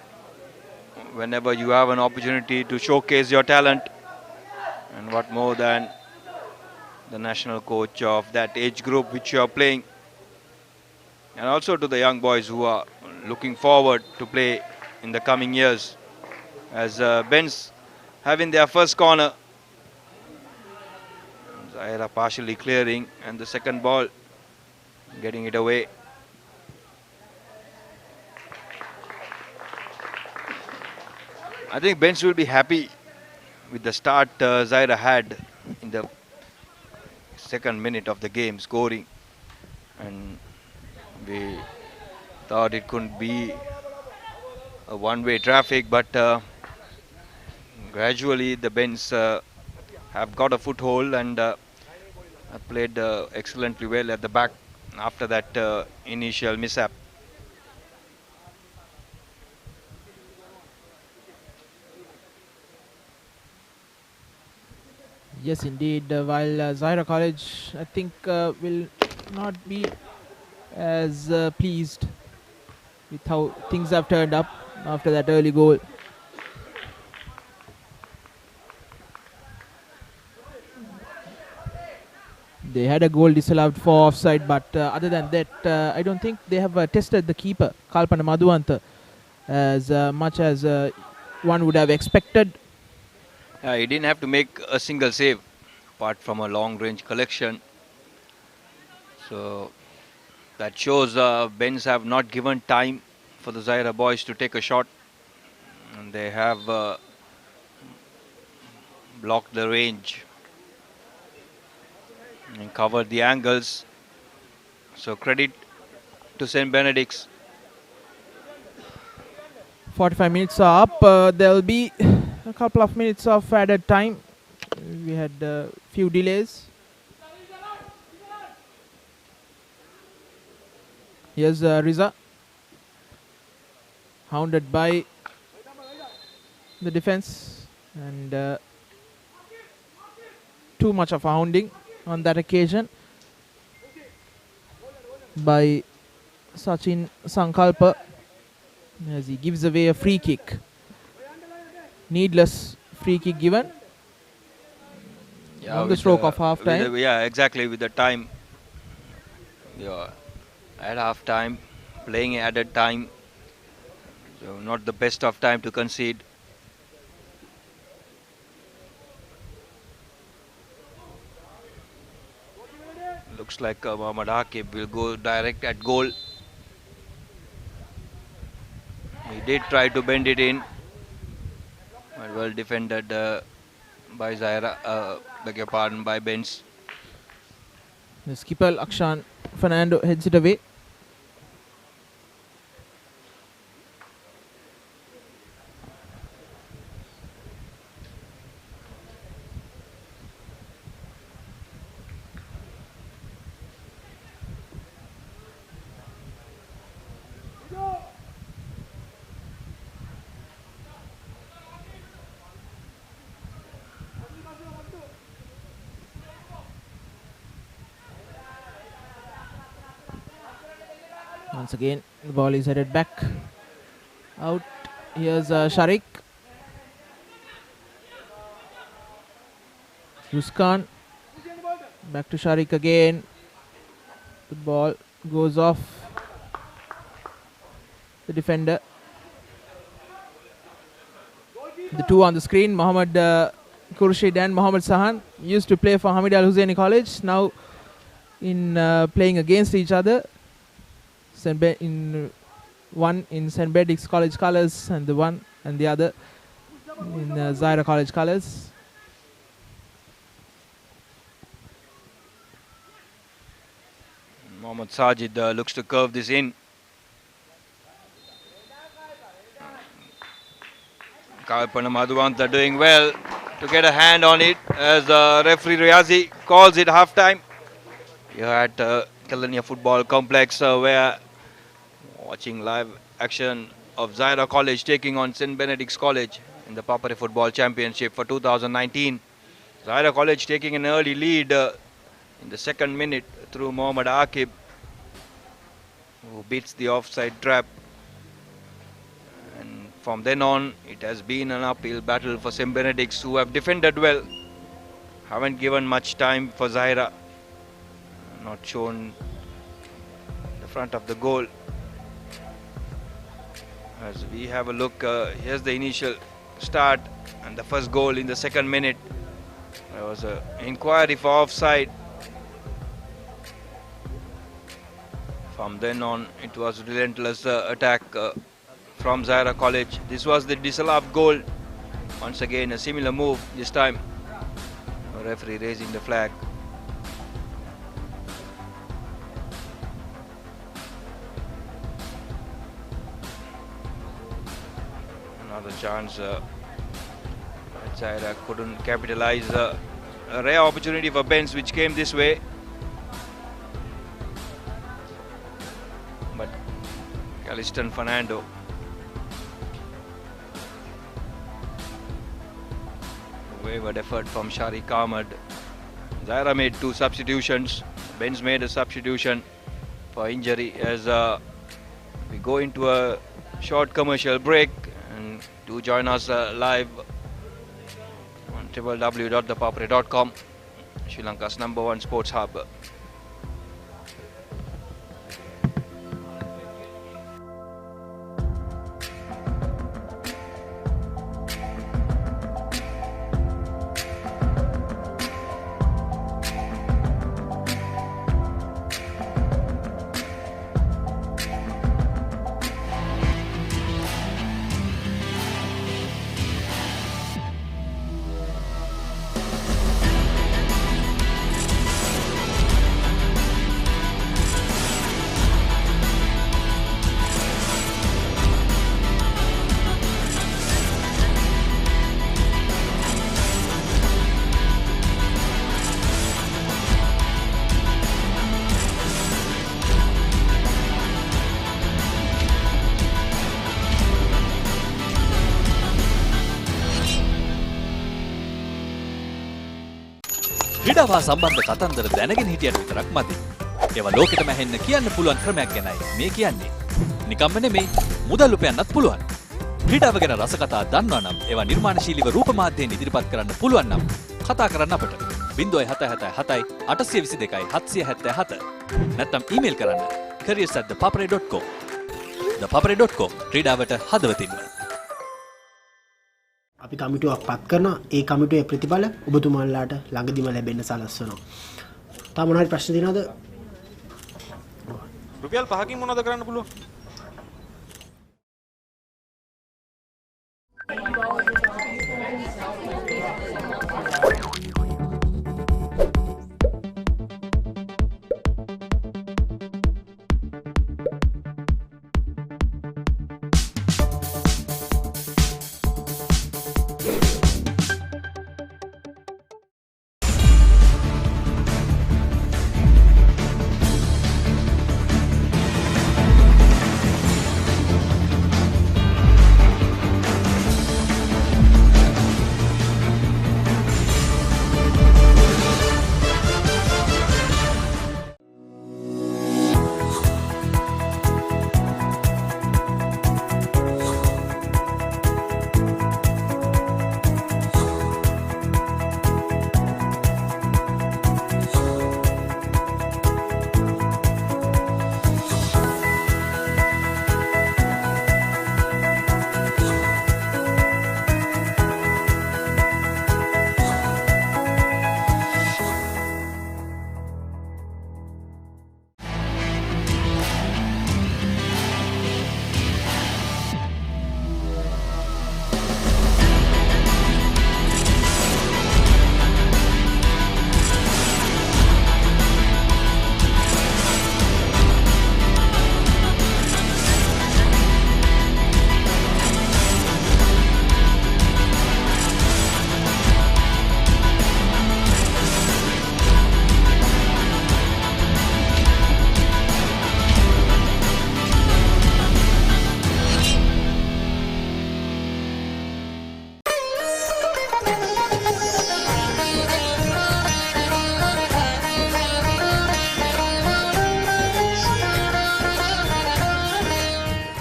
whenever you have an opportunity to showcase your talent, and what more than the national coach of that age group which you are playing, and also to the young boys who are looking forward to play in the coming years, as Ben's having their first corner. Zahira partially clearing, and the second ball getting it away. I think Ben's will be happy with the start Zahira had in the second minute of the game, scoring, and we thought it couldn't be a one-way traffic, but gradually the Bens have got a foothold and have played excellently well at the back after that initial mishap. Yes, indeed. While Zahira College, I think, will not be as pleased with how things have turned up after that early goal. They had a goal disallowed for offside, but other than that, I don't think they have tested the keeper, Kalpana Madhuanta, as much as one would have expected. He didn't have to make a single save apart from a long-range collection. So that shows Bens have not given time for the Zahira boys to take a shot, and they have blocked the range and covered the angles. So credit to St. Benedict's. 45 minutes are up. There will be a couple of minutes of added time. We had a few delays. Here's Riza, hounded by the defense, and too much of hounding on that occasion by Sachin Sankalpa, as he gives away a free kick. Needless free kick given on the stroke of half time. Yeah, exactly. With the time, yeah, at half time, playing added time. So not the best of time to concede. Looks like Mohammad Akib will go direct at goal. He did try to bend it in, but well defended by Zahira, beg your pardon, by Benz. The skipper Akshan Fernando heads it away. Once again, the ball is headed back out. Here's Sharik. Ruskan. Back to Sharik again. The ball goes off the defender. The two on the screen, Mohammad Khurshid and Mohammad Sahan, used to play for Hamid Al Husseini College, now in playing against each other. One in St. Benedict's College colours and the other in Zahira College colours. Mohammad Sajid looks to curve this in. Kalpana Madhuvant doing well to get a hand on it as referee Riazi calls it half-time. Here at Kelaniya Football Complex where watching live action of Zahira College taking on St. Benedict's College in the ThePapare Football Championship for 2019. Zahira College taking an early lead in the second minute through Mohammad Akib, who beats the offside trap. And from then on, it has been an uphill battle for St. Benedict's, who have defended well. Haven't given much time for Zahira. Not shown the front of the goal. As we have a look, here's the initial start and the first goal in the second minute. There was an inquiry for offside. From then on, it was relentless attack from Zahira College. This was the disallowed goal. Once again, a similar move, this time the referee raising the flag. Another chance. Zahira couldn't capitalize. A rare opportunity for Benz, which came this way. But Caliston Fernando. Wayward effort from Sharik Ahmad. Zahira made 2 substitutions. Benz made a substitution for injury as we go into a short commercial break. And do join us live on www.thepapare.com, Sri Lanka's #1 sports hub. ක්‍රීඩාව සම්බන්ධ කතන්දර දැනගෙන හිටියට විතරක් මදි. ඒවා ලෝකෙටම ඇහෙන්න කියන්න පුළුවන් ක්‍රමයක් ගැනයි මේ කියන්නේ. නිකම්ම නෙමෙයි, මුදල් උපයන්නත් පුළුවන්. ක්‍රීඩාව ගැන රසකතා දන්නවා නම් ඒවා නිර්මාණශීලීව රූප මාධ්‍යයෙන් ඉදිරිපත් කරන්න පුළුවන් නම් කතා කරන්න අපට 0777 822 777 නැත්නම් ඊමේල් කරන්න careers@thepapare.com. thepapare.com ක්‍රීඩාවට හදවතින්ම. අපි කමිටුවක් පත් කරනවා. ඒ කමිටුවේ ප්‍රතිඵල ඔබතුමාලාට ළඟදිම ලැබෙන්න සලස්වනවා. තා මොනවාරි ප්‍රශ්න තියෙනවද? රුපියල් 5කින් මොනවද කරන්න පුළුවන්?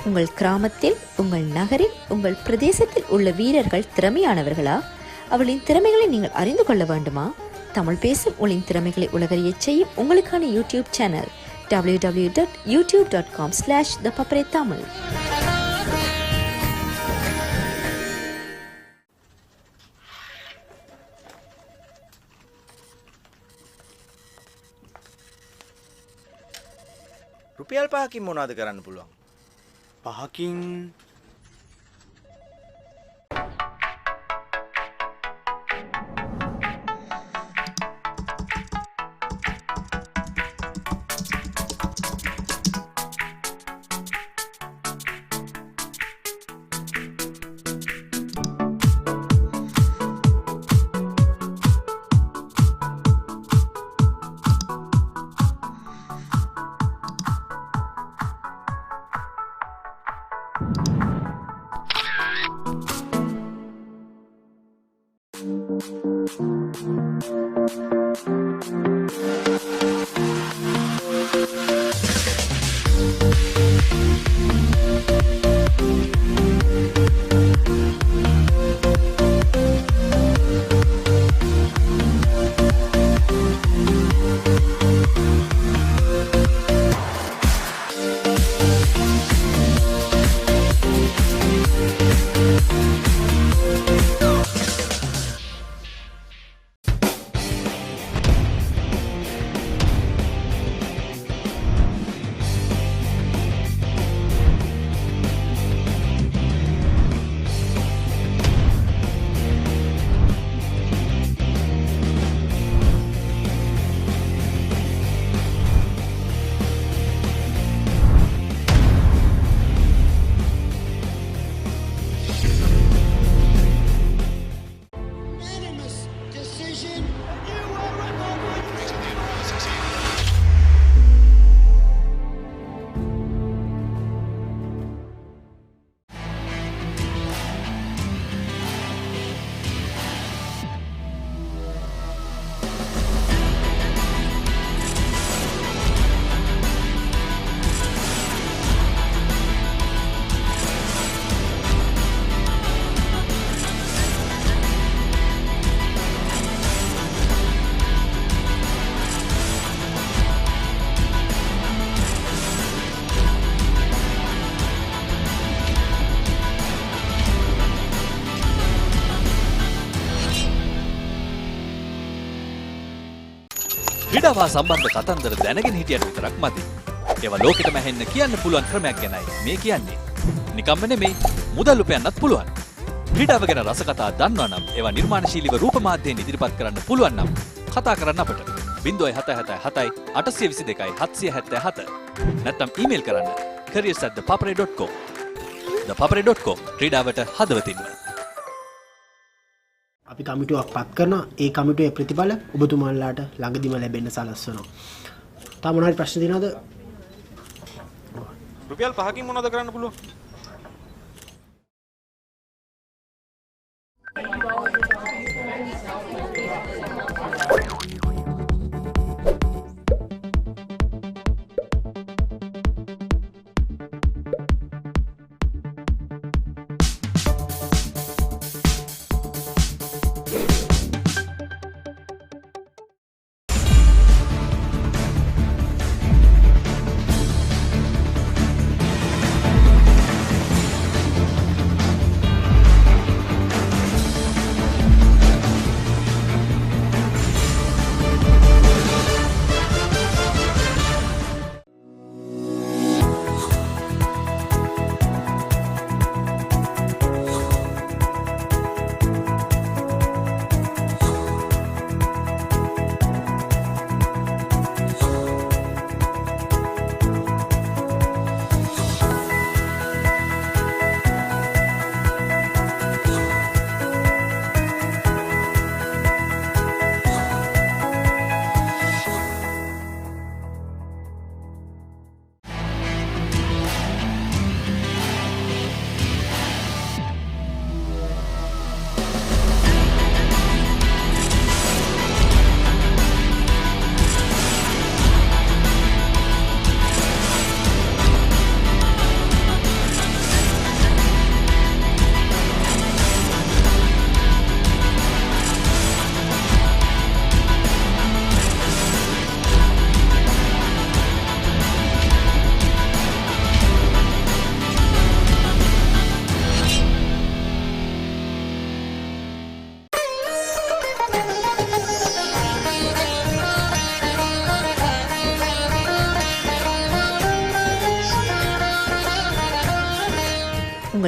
உங்கள் கிராமத்தில் உங்கள் நகரில் உங்கள் பிரதேசத்தில் உள்ள வீரர்கள் திறமையானவர்களா? அவளின் திறமைகளை நீங்கள் அறிந்து கொள்ள வேண்டுமா? தமிழ் பேசும் உங்களின் திறமைகளை உலகறிய செய்யும் உங்களுக்கான யூடியூப் சேனல் www.youtube.com/ThePapare Tamil. රුපියල් 5කින් මොනවද කරන්න පුළුවන්? 5කින් ක්‍රීඩාවා සම්බන්ධ කතන්දර දැනගෙන හිටියට විතරක් මදි. ඒවා ලෝකෙටම ඇහෙන්න කියන්න පුළුවන් ක්‍රමයක් ගැනයි මේ කියන්නේ. නිකම්ම නෙමෙයි මුදල් උපයන්නත් පුළුවන්. ක්‍රීඩාව ගැන රසකතා දන්නවා නම් ඒවා නිර්මාණශීලීව රූප මාධ්‍යයෙන් ඉදිරිපත් කරන්න පුළුවන් නම් කතා කරන්න අපට 0777 822 777 නැත්නම් ඊමේල් කරන්න careers@thepapare.com. thepapare.com ක්‍රීඩාවට හදවතින්ම. අපි කමිටුවක් පත් කරනවා. ඒ කමිටුවේ ප්‍රතිඵල ඔබතුමාලාට ළඟදිම ලැබෙන්න සලස්වනවා. තා මොනවාරි ප්‍රශ්න තියෙනවද? රුපියල් 5කින් මොනවද කරන්න පුළුවන්?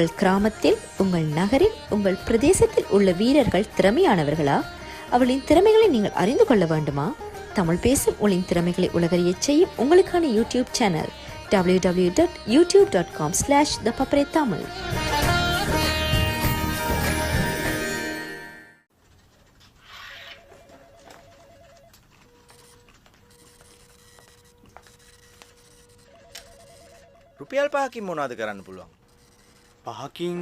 உங்கள் கிராமத்தில், உங்கள் நகரில், உங்கள் பிரதேசத்தில் உள்ள வீரர்கள் திறமையானவர்களா? அவளின் திறமைகளை நீங்கள் அறிந்து கொள்ள வேண்டுமா? தமிழ் பேசும் உங்களின் திறமைகளை உலகறிய செய்யும் உங்களுக்கான யூடியூப் சேனல் www.youtube.com/ThePapare Tamil. රුපියල් 5කින් මොනවද කරන්න පුළුවන්? 5කින්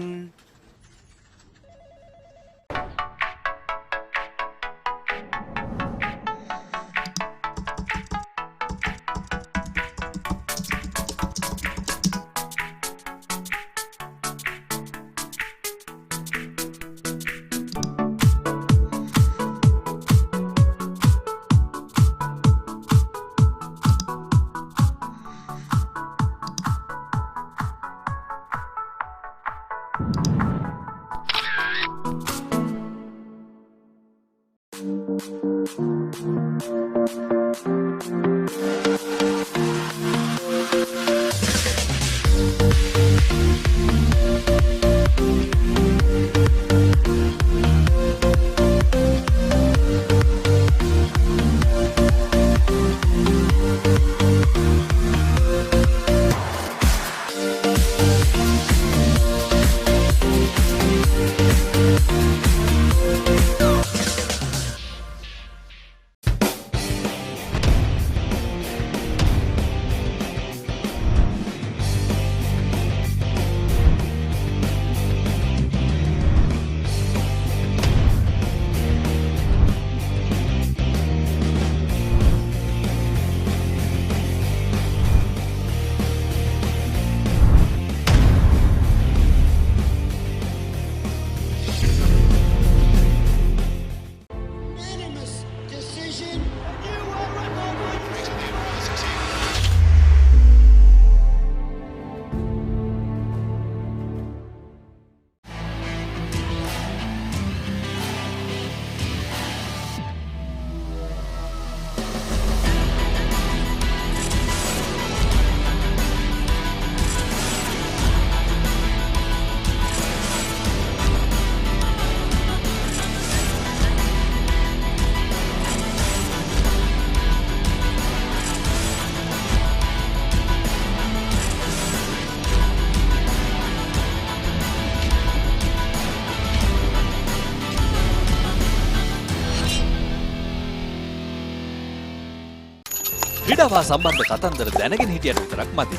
ක්‍රීඩාවා සම්බන්ධ කතන්දර දැනගෙන හිටියට විතරක් මදි.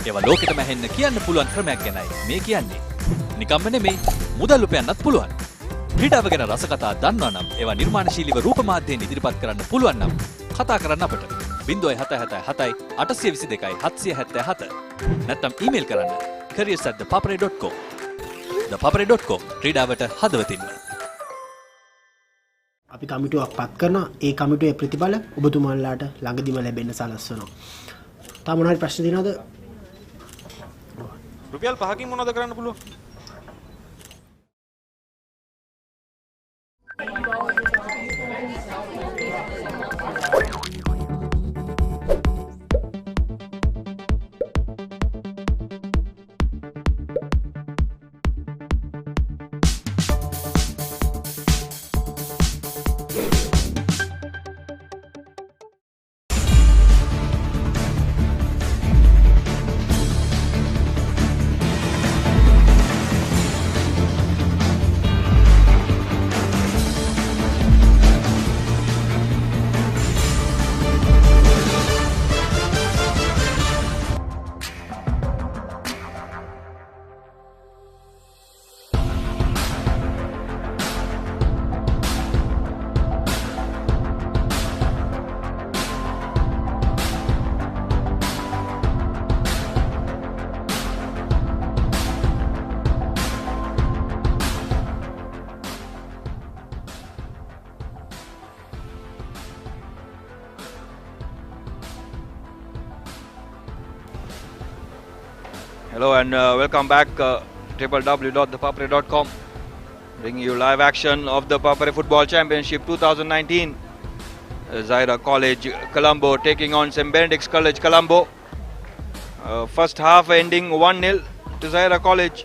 ඒවා ලෝකෙටම ඇහෙන්න කියන්න පුළුවන් ක්‍රමයක් ගැනයි මේ කියන්නේ. නිකම්ම නෙමෙයි, මුදල් උපයන්නත් පුළුවන්. ක්‍රීඩාව ගැන රසකතා දන්නවා නම් ඒවා නිර්මාණශීලීව රූප මාධ්‍යයෙන් ඉදිරිපත් කරන්න පුළුවන් නම් කතා කරන්න අපට 0777 822 777 නැත්නම් ඊමේල් කරන්න careers@thepapare.com. ThePapare.com ක්‍රීඩාවට හදවතින්ම. අපි කමිටුවක් පත් කරනවා. ඒ කමිටුවේ ප්‍රතිඵල ඔබතුමාලාට ළඟදිම ලැබෙන්න සලස්වනවා. තා මොනවාරි ප්‍රශ්න තියෙනවද? රුපියල් 5කින් මොනවද කරන්න පුළුවන්? Hello and welcome back www.thepapare.com, bringing you live action of the Papare Football Championship 2019. Zahira College Colombo taking on St. Benedict's College Colombo. First half ending 1-0 to Zahira College.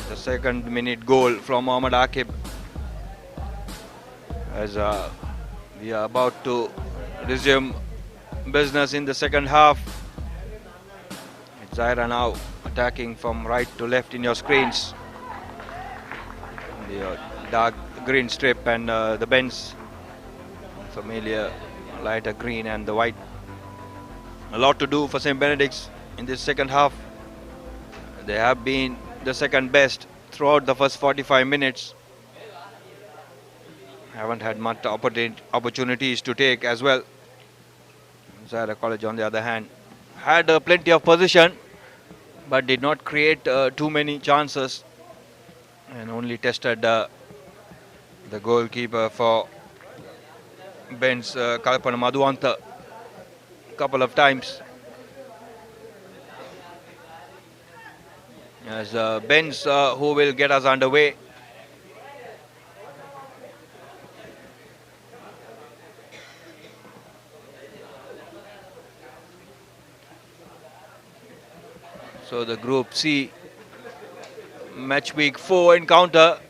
The second minute goal from Mohammad Akib. As we are about to resume business in the second half. It's Zahira now attacking from right to left in your screens. The dark green strip and the Benz familiar lighter green and the white. A lot to do for St. Benedict's in this second half. They have been the second best throughout the first 45 minutes. Haven't had much opportunities to take as well. Zahira College, on the other hand, had plenty of possession but did not create too many chances and only tested the goalkeeper for Ben's Kalpana Madhuanta a couple of times. As Ben's who will get us underway. So the Group C match week 4 encounter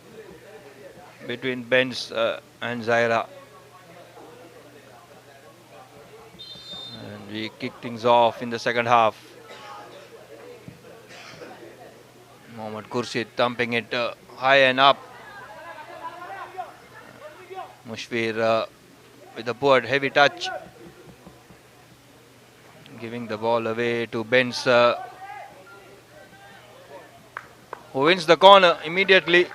between Benz and Zahira. And we kick things off in the second half. Mohammad Khurshid thumping it high and up. Mushfir with a poor heavy touch, giving the ball away to Benz, who wins the corner immediately.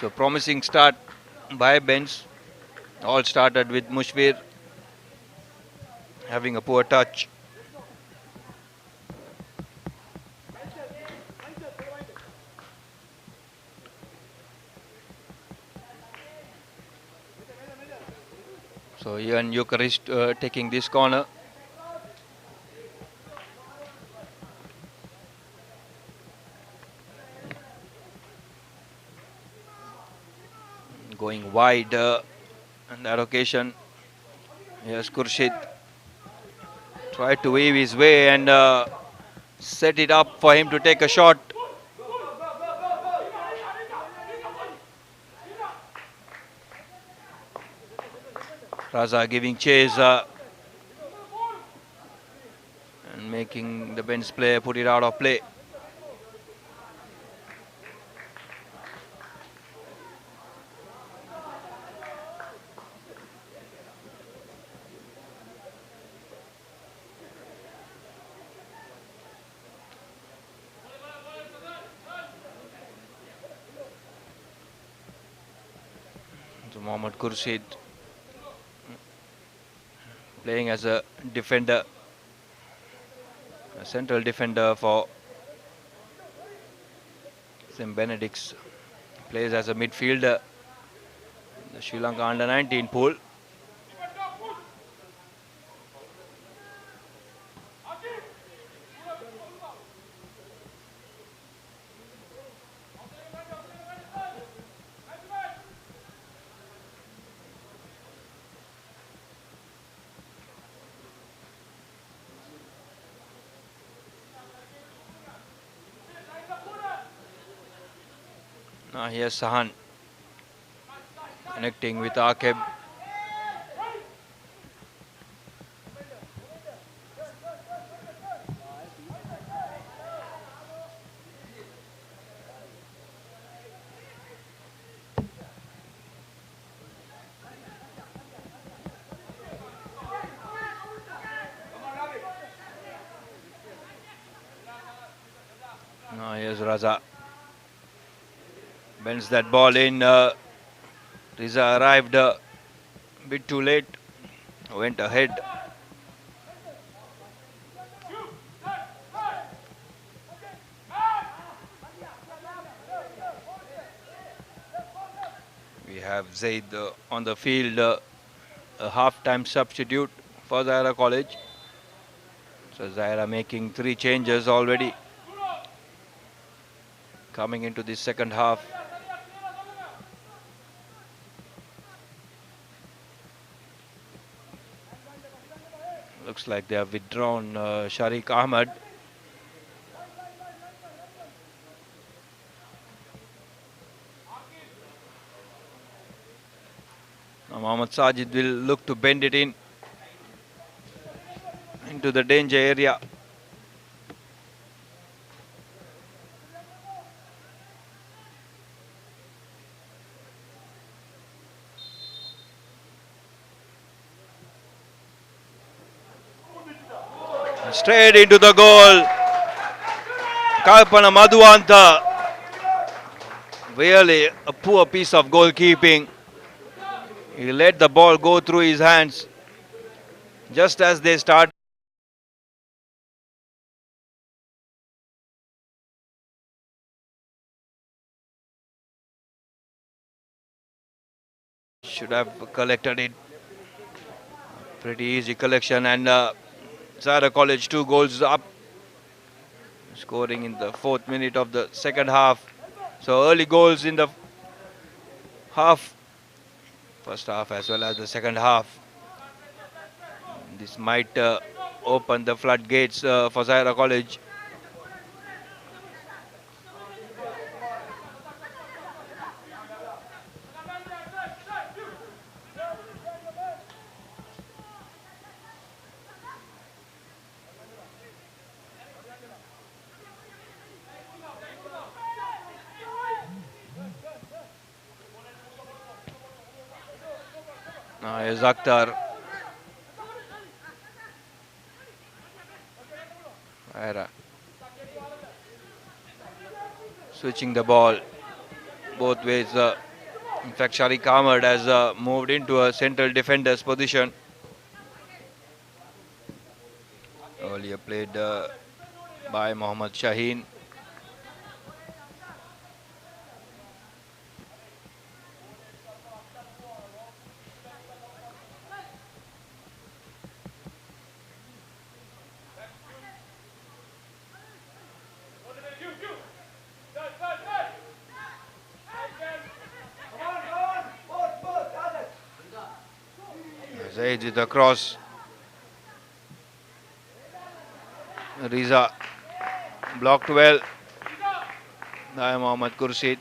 So promising start by Benz. All started with Mushfir having a poor touch. So Ian Eucharist taking this corner. Going wide on that occasion. Yes, Khurshid tried to weave his way and set it up for him to take a shot. Raza giving chase and making the Benz player put it out of play. So Mohammad Khurshid playing as a defender, a central defender for St. Benedict's. Plays as a midfielder in the Sri Lanka under-19 pool. Now here's Sahan connecting with Akib. Now here's Raza. Bends that ball in. Riza arrived a bit too late. Went ahead. We have Zaid on the field, a half-time substitute for Zahira College. So Zahira making 3 changes already coming into the second half. Looks like they have withdrawn Sharik Ahmad. Mohammad Sajid will look to bend it into the danger area. Straight into the goal. Kalpana Madhuanta. Really a poor piece of goalkeeping. He let the ball go through his hands just as they start. Should have collected it. Pretty easy collection, and Zahira College 2 goals up, scoring in the 4th minute of the second half. So early goals in the first half as well as the second half. This might open the floodgates for Zahira College. Is Akhtar. Switching the ball both ways. In fact, Sharik Ahmad has moved into a central defender's position. Earlier played by Mohammad Shaheen. Zaid with the cross. Riza blocked well by Mohammad Khurshid.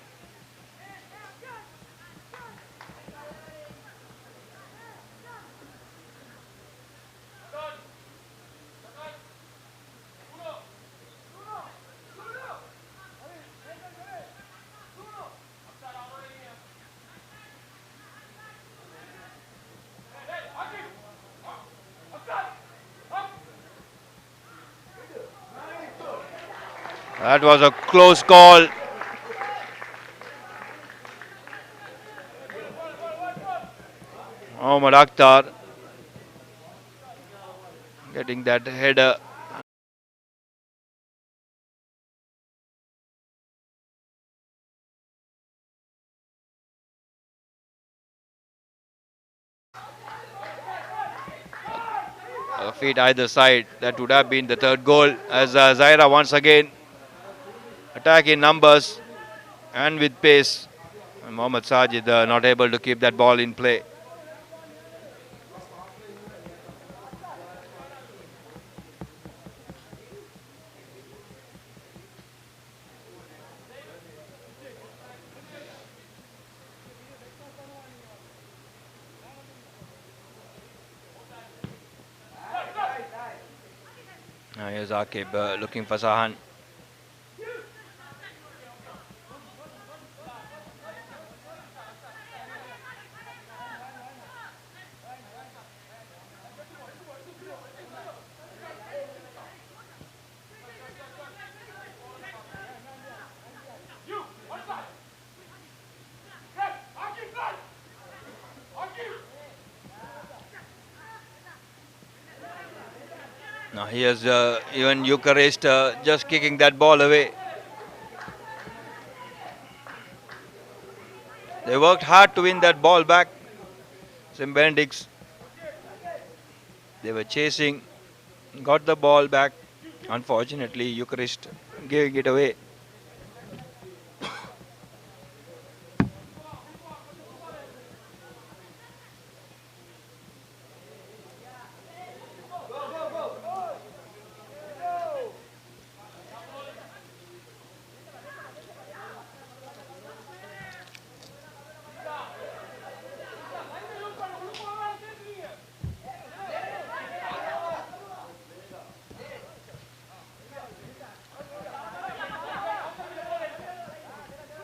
That was a close call. Mohammad Akhtar getting that header. Feet either side. That would have been the third goal as Zahira once again attack in numbers and with pace. And Mohammad Sajid not able to keep that ball in play. Here's Akib looking for Sahan. Now here's even Eucharist just kicking that ball away. They worked hard to win that ball back. St. Benedict's. They were chasing, got the ball back. Unfortunately, Eucharist giving it away.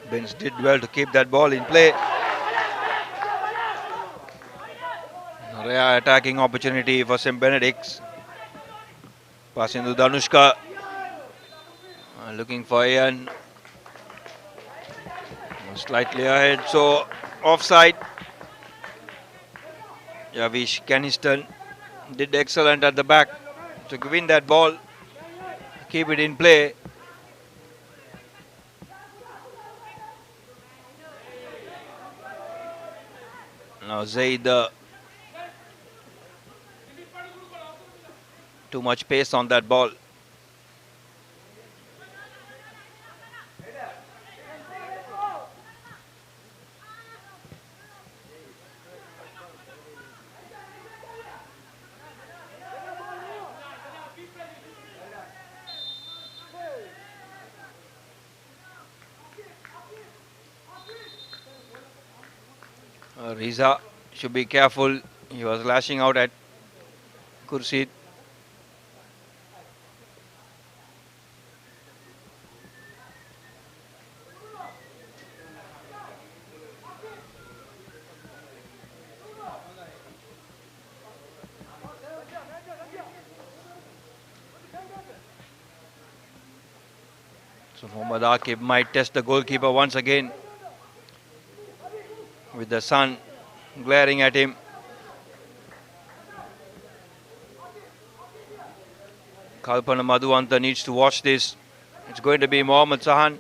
Benz did well to keep that ball in play. Rare attacking opportunity for St. Benedict's. Passing to Danushka. Looking for Ian. Slightly ahead, so offside. Yavish Caniston did excellent at the back to win that ball, keep it in play. Now Zaid, too much pace on that ball. Riza should be careful. He was lashing out at Kursid. So Mohammad Akib might test the goalkeeper once again with the sun glaring at him. Kalpana Madhuanta needs to watch this. It's going to be Mohammad Sahan.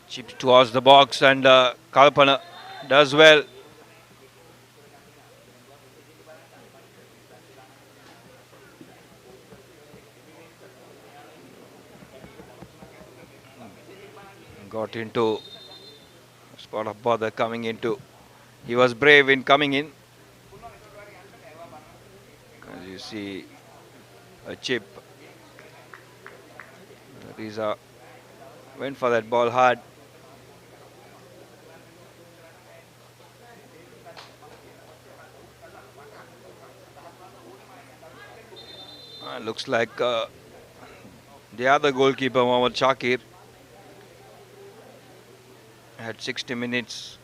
Chips towards the box and Kalpana does well. Got into spot of bother coming into. He was brave in coming in. As you see, a chip. Riza went for that ball hard. Looks like the other goalkeeper, Mohammad Shakir, had 60 minutes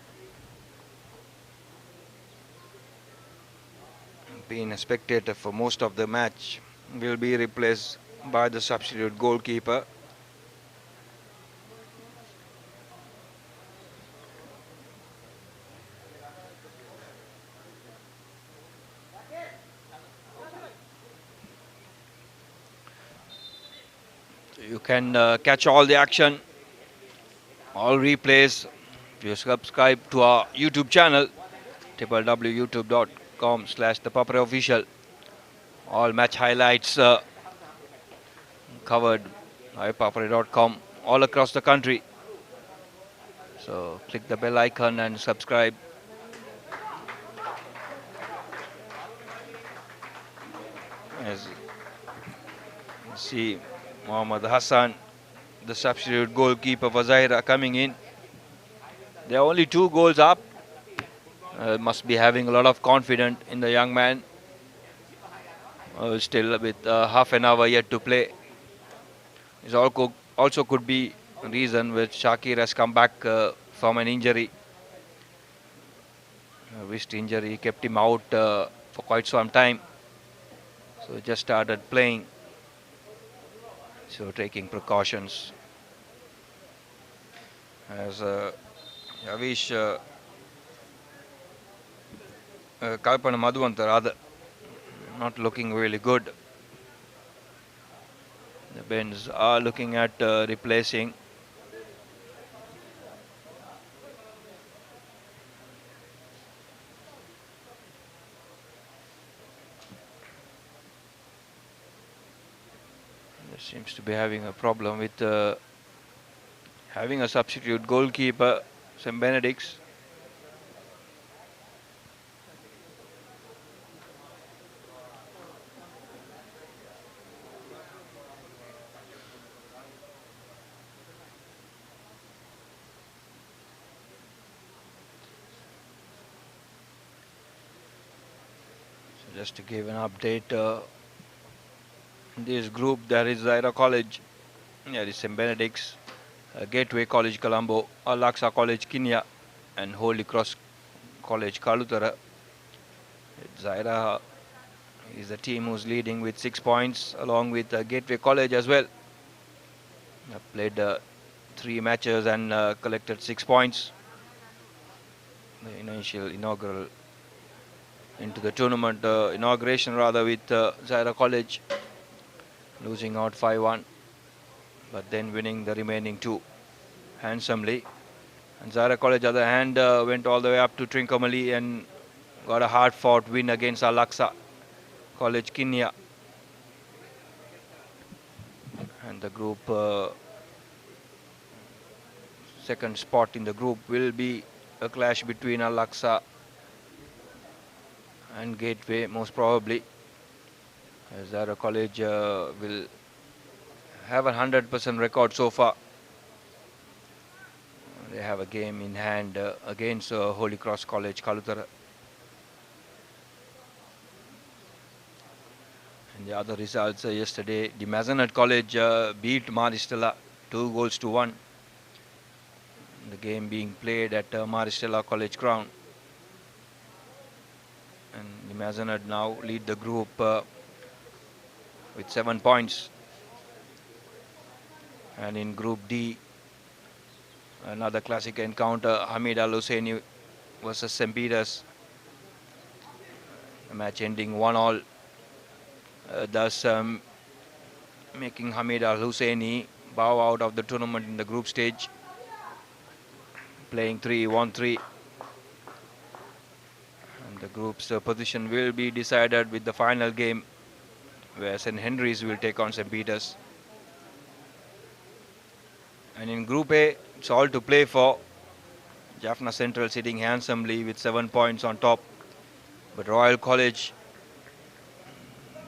being a spectator for most of the match. Will be replaced by the substitute goalkeeper. You can catch all the action, all replays. If you subscribe to our YouTube channel, www.youtube.com/ThePapare official. All match highlights covered by ThePapare.com all across the country. So click the bell icon and subscribe. As you see, Mohammad Hassan, the substitute goalkeeper for Zahira, coming in. They are only 2 goals up. Must be having a lot of confidence in the young man. Still with half an hour yet to play. It also could be a reason which Shakir has come back from an injury. A wrist injury kept him out for quite some time. So he just started playing. So taking precautions. As Yavish Kalpana Madhuanta rather not looking really good. The Bens are looking at replacing. Seems to be having a problem with having a substitute goalkeeper, St. Benedict's. So just to give an update, in this group there is Zahira College, there is St. Benedict's, Gateway College Colombo, Al-Aqsa College Kenya, and Holy Cross College Kalutara. Zahira is the team who's leading with 6 points, along with Gateway College as well. Played 3 matches and collected 6 points. The inaugural into the tournament inauguration rather with Zahira College, losing out 5-1, but then winning the remaining 2 handsomely. And Zahira College, on the other hand, went all the way up to Trincomalee and got a hard-fought win against Al-Aqsa College Kenya. And the group second spot in the group will be a clash between Al-Aqsa and Gateway, most probably. Zahira College will have a 100% record so far. They have a game in hand against Holy Cross College Kalutara. And the other results yesterday, the Mazenat College beat Maristella 2-1. The game being played at Maristella College ground. And the Mazenat now lead the group with 7 points. And in Group D, another classic encounter, Hamid Al Husseini versus St. Peter's. The match ending 1-1. Thus making Hamid Al Husseini bow out of the tournament in the group stage, playing 3-1-3. And the group's position will be decided with the final game, where St. Henry's will take on St. Peter's. And in Group A, it's all to play for. Jaffna Central sitting handsomely with 7 points on top, but Royal College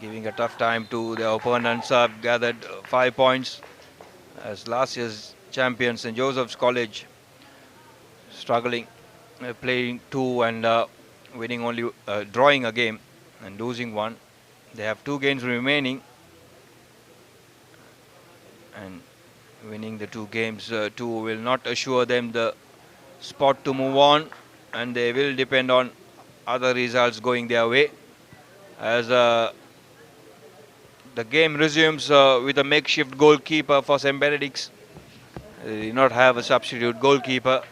giving a tough time to their opponents, have gathered 5 points, as last year's champion St. Joseph's College struggling, playing 2 and winning only, drawing a game and losing 1. They have 2 games remaining, and winning the 2 games too will not assure them the spot to move on, and they will depend on other results going their way, as the game resumes with a makeshift goalkeeper for St. Benedict's. They do not have a substitute goalkeeper.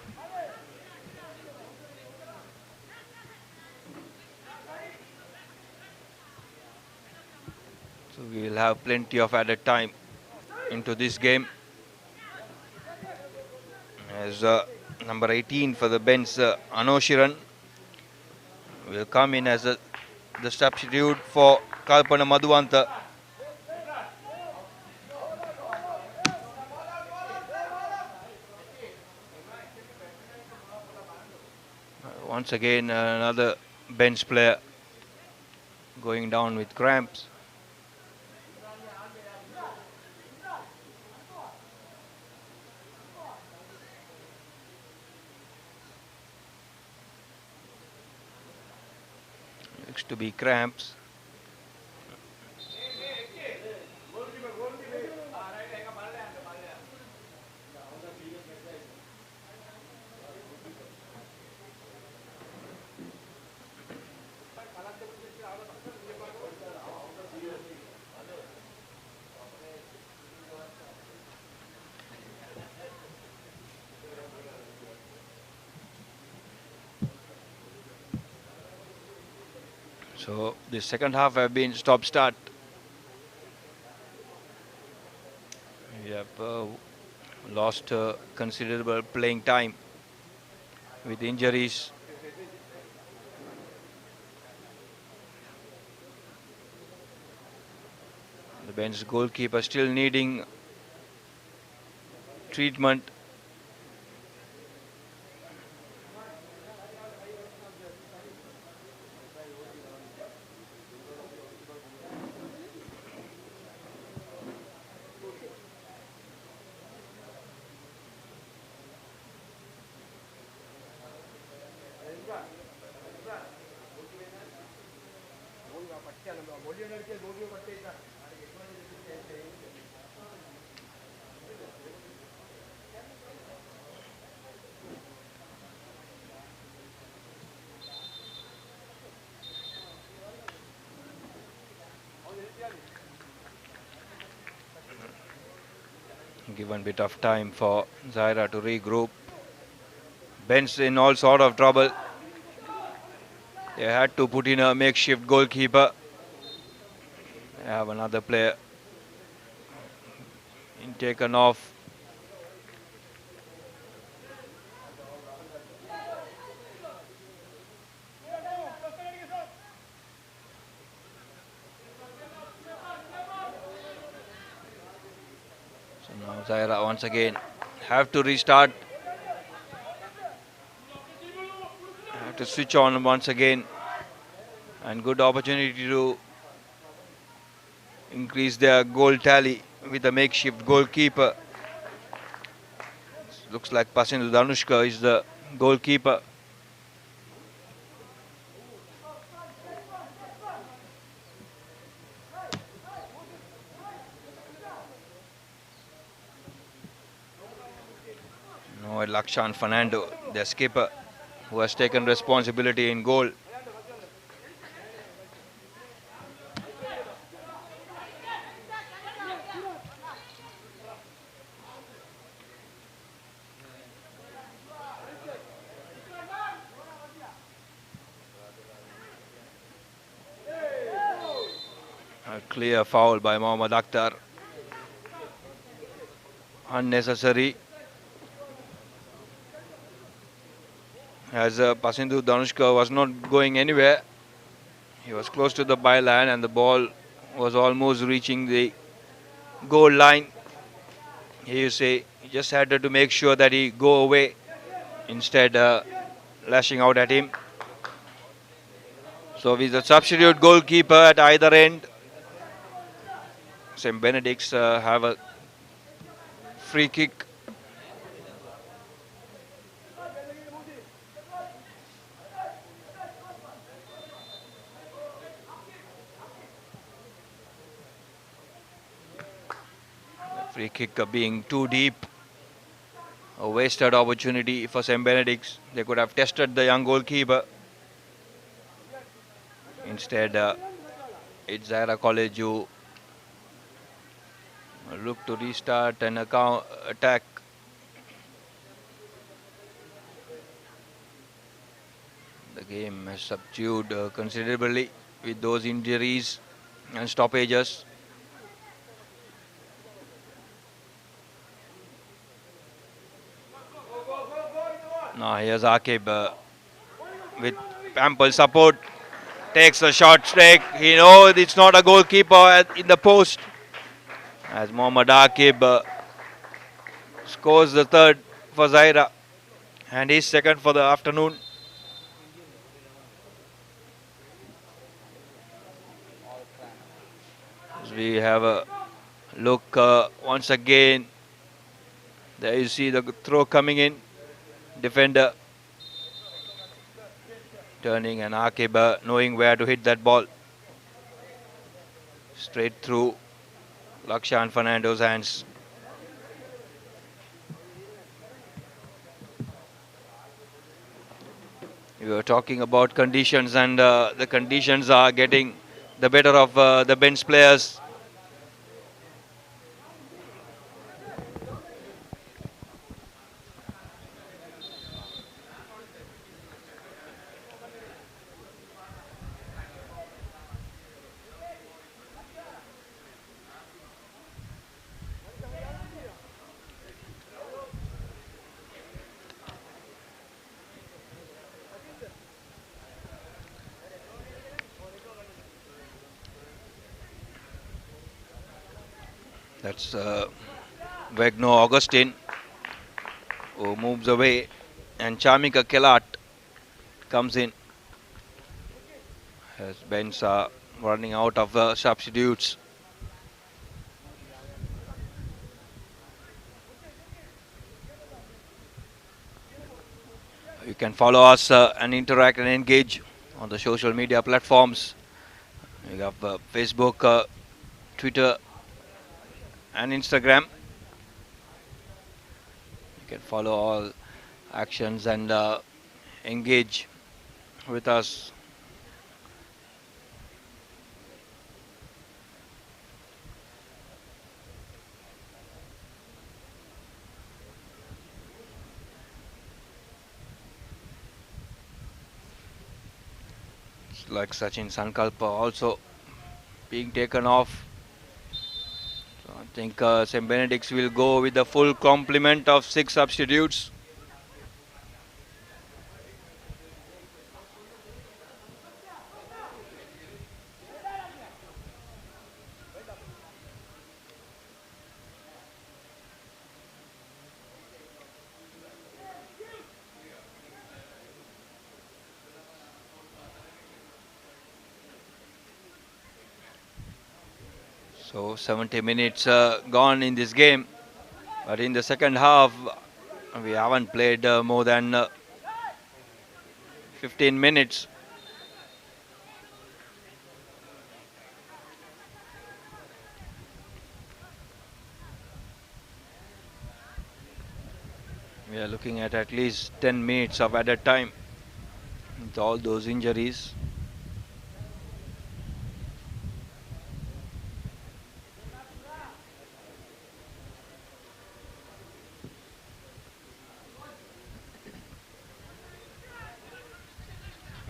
So we will have plenty of added time into this game, as number 18 for the Ben's Anoshiran will come in as the substitute for Kalpana Madhuvanta. Once again another bench player going down with cramps. Looks to be cramps. So the second half have been stop-start. We have lost considerable playing time with injuries. The bench goalkeeper still needing treatment. Given bit of time for Zahira to regroup. Bench in all sort of trouble. They had to put in a makeshift goalkeeper. They have another player taken off. So now Zahira once again have to restart. Have to switch on once again. And good opportunity to increase their goal tally with a makeshift goalkeeper. Looks like Pasindu Danushka is the goalkeeper. No, Lakshan Fernando, their skipper, who has taken responsibility in goal. A clear foul by Mohammad Akhtar. Unnecessary. As Pasindu Danushka was not going anywhere. He was close to the byline and the ball was almost reaching the goal line. Here you say he just had to make sure that he go away, instead lashing out at him. So with the substitute goalkeeper at either end, St. Benedict's have a free kick. Free kick being too deep. A wasted opportunity for St. Benedict's. They could have tested the young goalkeeper. Instead, it's Zahira College who look to restart and attack. The game has subdued considerably with those injuries and stoppages. Now here's Akib with ample support. Takes a short strike. He knows it's not a goalkeeper in the post. As Mohammad Akib scores the third for Zahira and his second for the afternoon. As we have a look once again. There you see the throw coming in. Defender turning and Akib knowing where to hit that ball. Straight through Lakshan Fernando's hands. We were talking about conditions, and the conditions are getting the better of the bench players. That's Vegno Augustine who moves away, and Chamika Kelat comes in as Ben's are running out of substitutes. You can follow us and interact and engage on the social media platforms. We have Facebook, Twitter, and Instagram. You can follow all actions and engage with us. It's like Sachin Sankalpa also being taken off. So I think St. Benedict's will go with the full complement of 6 substitutes. So 70 minutes gone in this game, but in the second half we haven't played more than 15 minutes. We are looking at least 10 minutes of added time with all those injuries.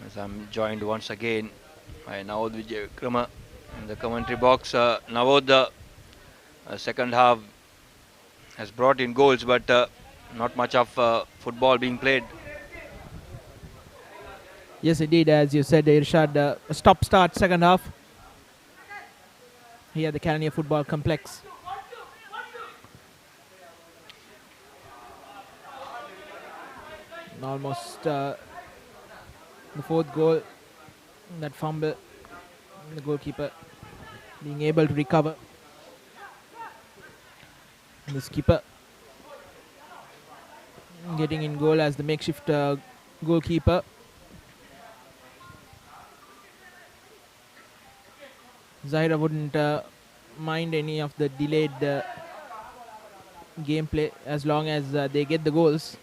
As I'm joined once again by Navod Vijayakrama in the commentary box. Navod, second half has brought in goals, but not much of football being played. Yes, indeed, as you said, Irshad, stop-start second half here at the Kelaniya Football Complex. Almost the fourth goal, that fumble, the goalkeeper being able to recover. And the skipper getting in goal as the makeshift goalkeeper. Zahira wouldn't mind any of the delayed gameplay as long as they get the goals.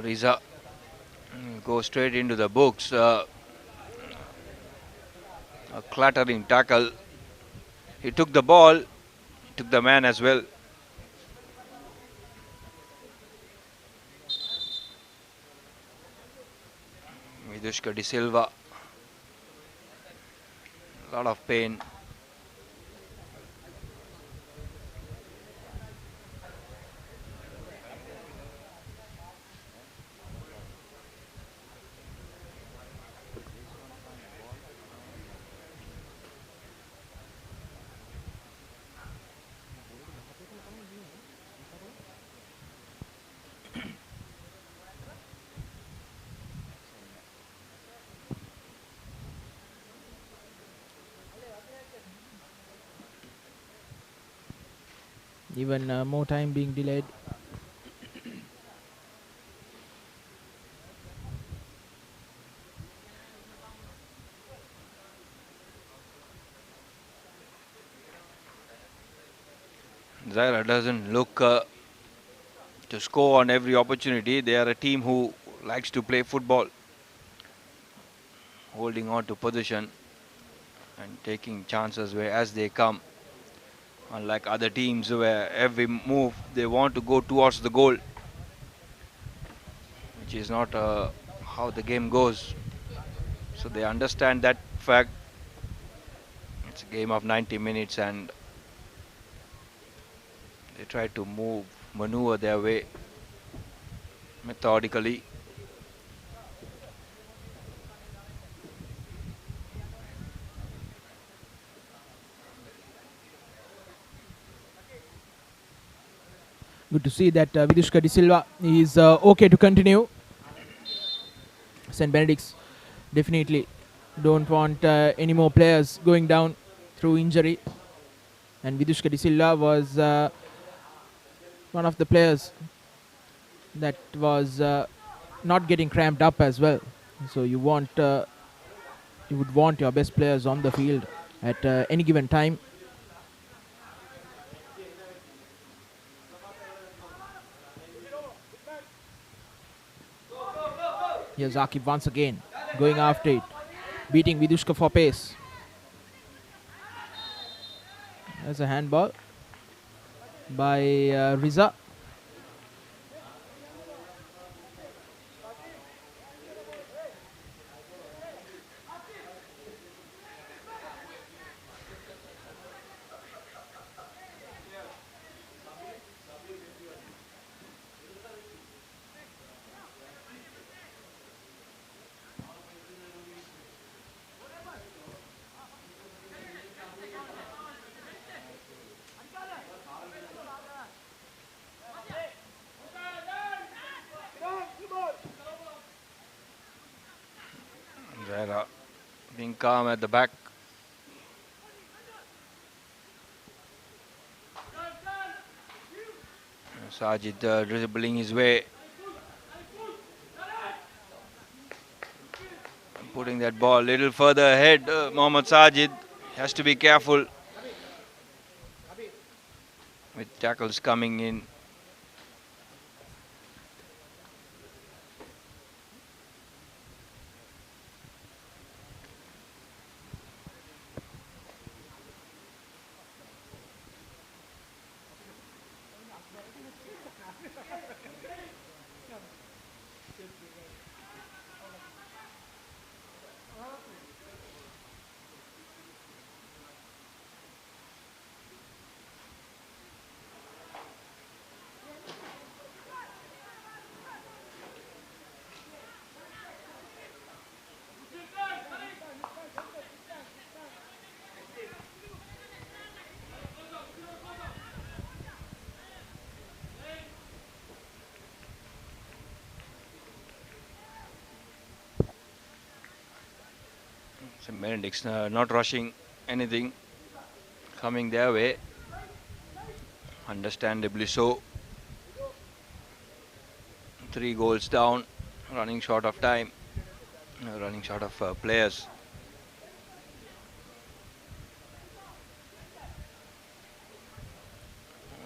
Riza go straight into the books. A clattering tackle. He took the ball, he took the man as well. Vidushka De Silva. A lot of pain. Even more time being delayed. Zahira doesn't look to score on every opportunity. They are a team who likes to play football, holding on to position and taking chances where as they come. Unlike other teams where every move they want to go towards the goal, which is not how the game goes. So So they understand that fact. It's a game of 90 minutes and they try to maneuver their way methodically. Good to see that Vidushka De Silva is okay to continue. St. Benedict's definitely don't want any more players going down through injury. And Vidushka De Silva was one of the players that was not getting cramped up as well. So you would want your best players on the field at any given time. Here's Akib once again going after it, beating Vidushka for pace. There's a handball by Riza. Zahira being calm at the back. Sajid dribbling his way. Putting that ball a little further ahead. Mohammad Sajid has to be careful with tackles coming in. So Benedict's not rushing anything coming their way, understandably so. 3 goals down, running short of time, running short of players.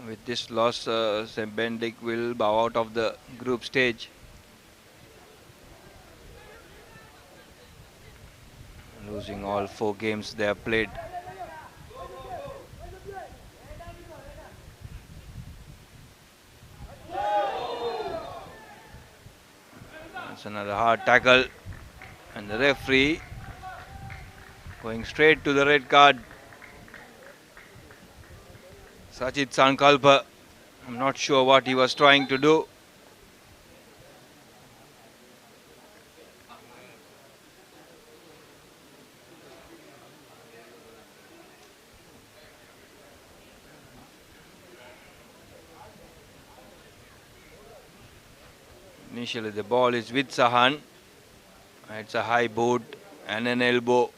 With this loss, St. Benedict will bow out of the group stage. Losing all 4 games they have played. That's another hard tackle. And the referee going straight to the red card. Sajid Sankalpa, I'm not sure what he was trying to do. Initially the ball is with Sahan. It's a high boot and an elbow.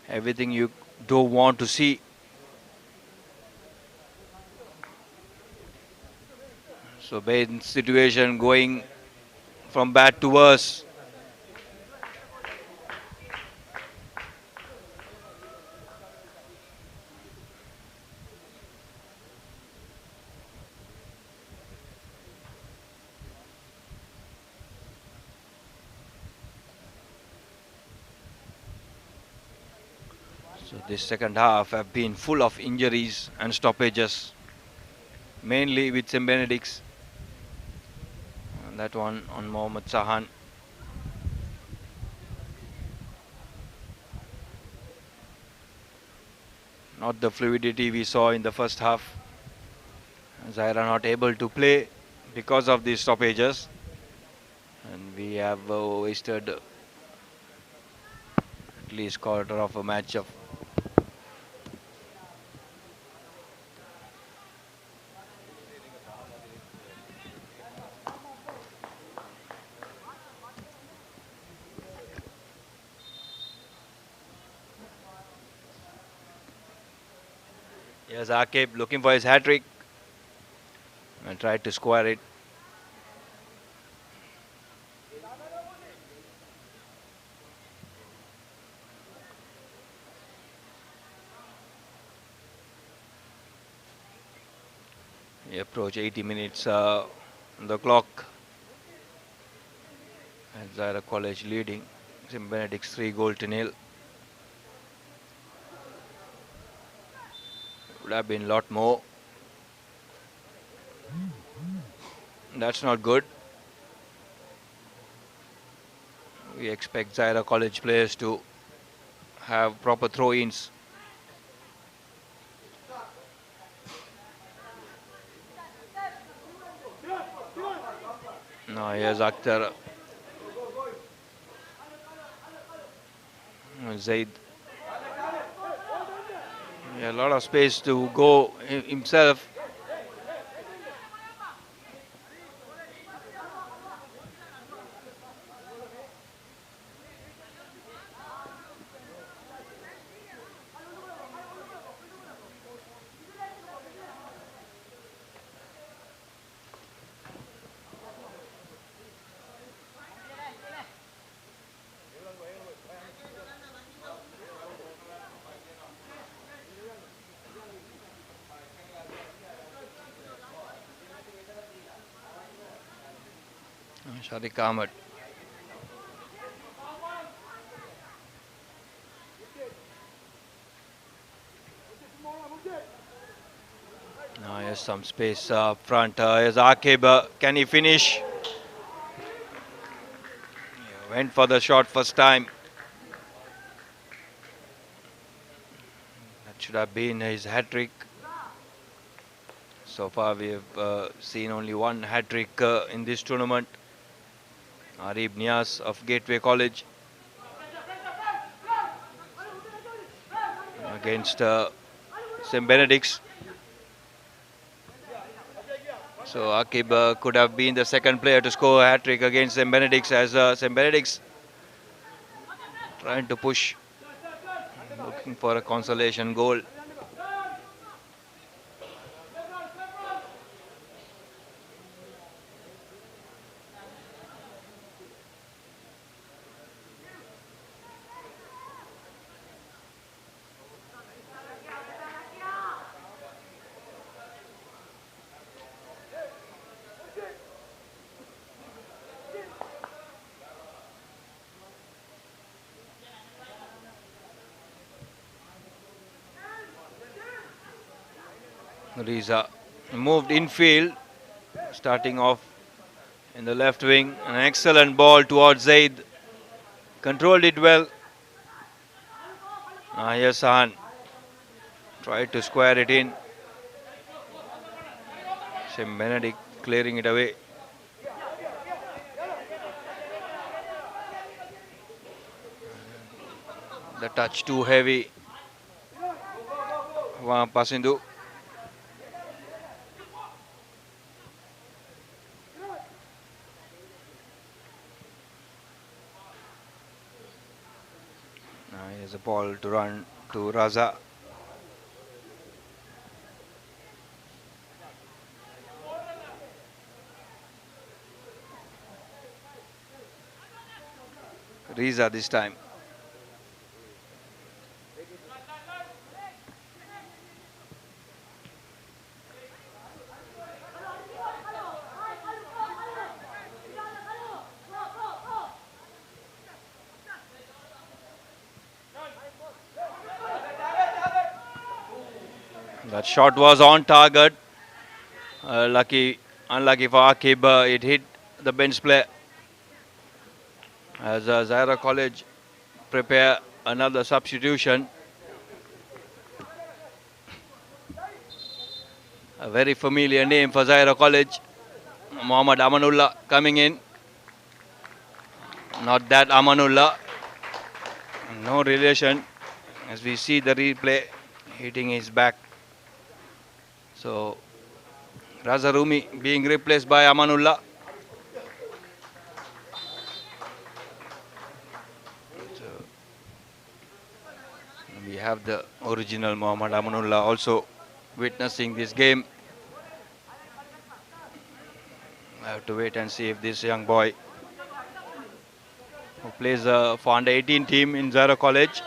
Everything you don't want to see. So Ben's situation going from bad to worse. So this second half have been full of injuries and stoppages, mainly with St. Benedict's. And that one on Mohammad Sahan. Not the fluidity we saw in the first half. Zahira not able to play because of these stoppages. And we have wasted at least quarter of a match of. Yes, Akib looking for his hat-trick and tried to square it. We approach 80 minutes on the clock. And Zahira College leading. St. Benedict's 3-0. Would have been a lot more. That's not good. We expect Zahira College players to have proper throw-ins. Now here's Akhtar. Zaid. Yeah, a lot of space to go himself. Shariq Ahmed. Now here's some space up front. Here's Akib. Can he finish? Yeah, went for the shot first time. That should have been his hat-trick. So far we have seen only one hat-trick in this tournament. Arif Nias of Gateway College against St. Benedict's. So Akib could have been the second player to score a hat-trick against St. Benedict's, as St. Benedict's trying to push, looking for a consolation goal. Riza moved infield, starting off in the left wing. An excellent ball towards Zaid. Controlled it well. Here's Sahan. Tried to square it in. St. Benedict clearing it away. The touch too heavy. Pasindu. Here's a ball to run to Raza. Riza this time. That shot was on target. Unlucky for Akib. It hit the bench player. As Zahira College prepare another substitution. A very familiar name for Zahira College. Muhammad Amanullah coming in. Not that Amanullah. No relation. As we see the replay, hitting his back. So Raza Rumi being replaced by Amanullah. So we have the original Muhammad Amanullah also witnessing this game. I have to wait and see if this young boy who plays for under 18 team in Zahira College.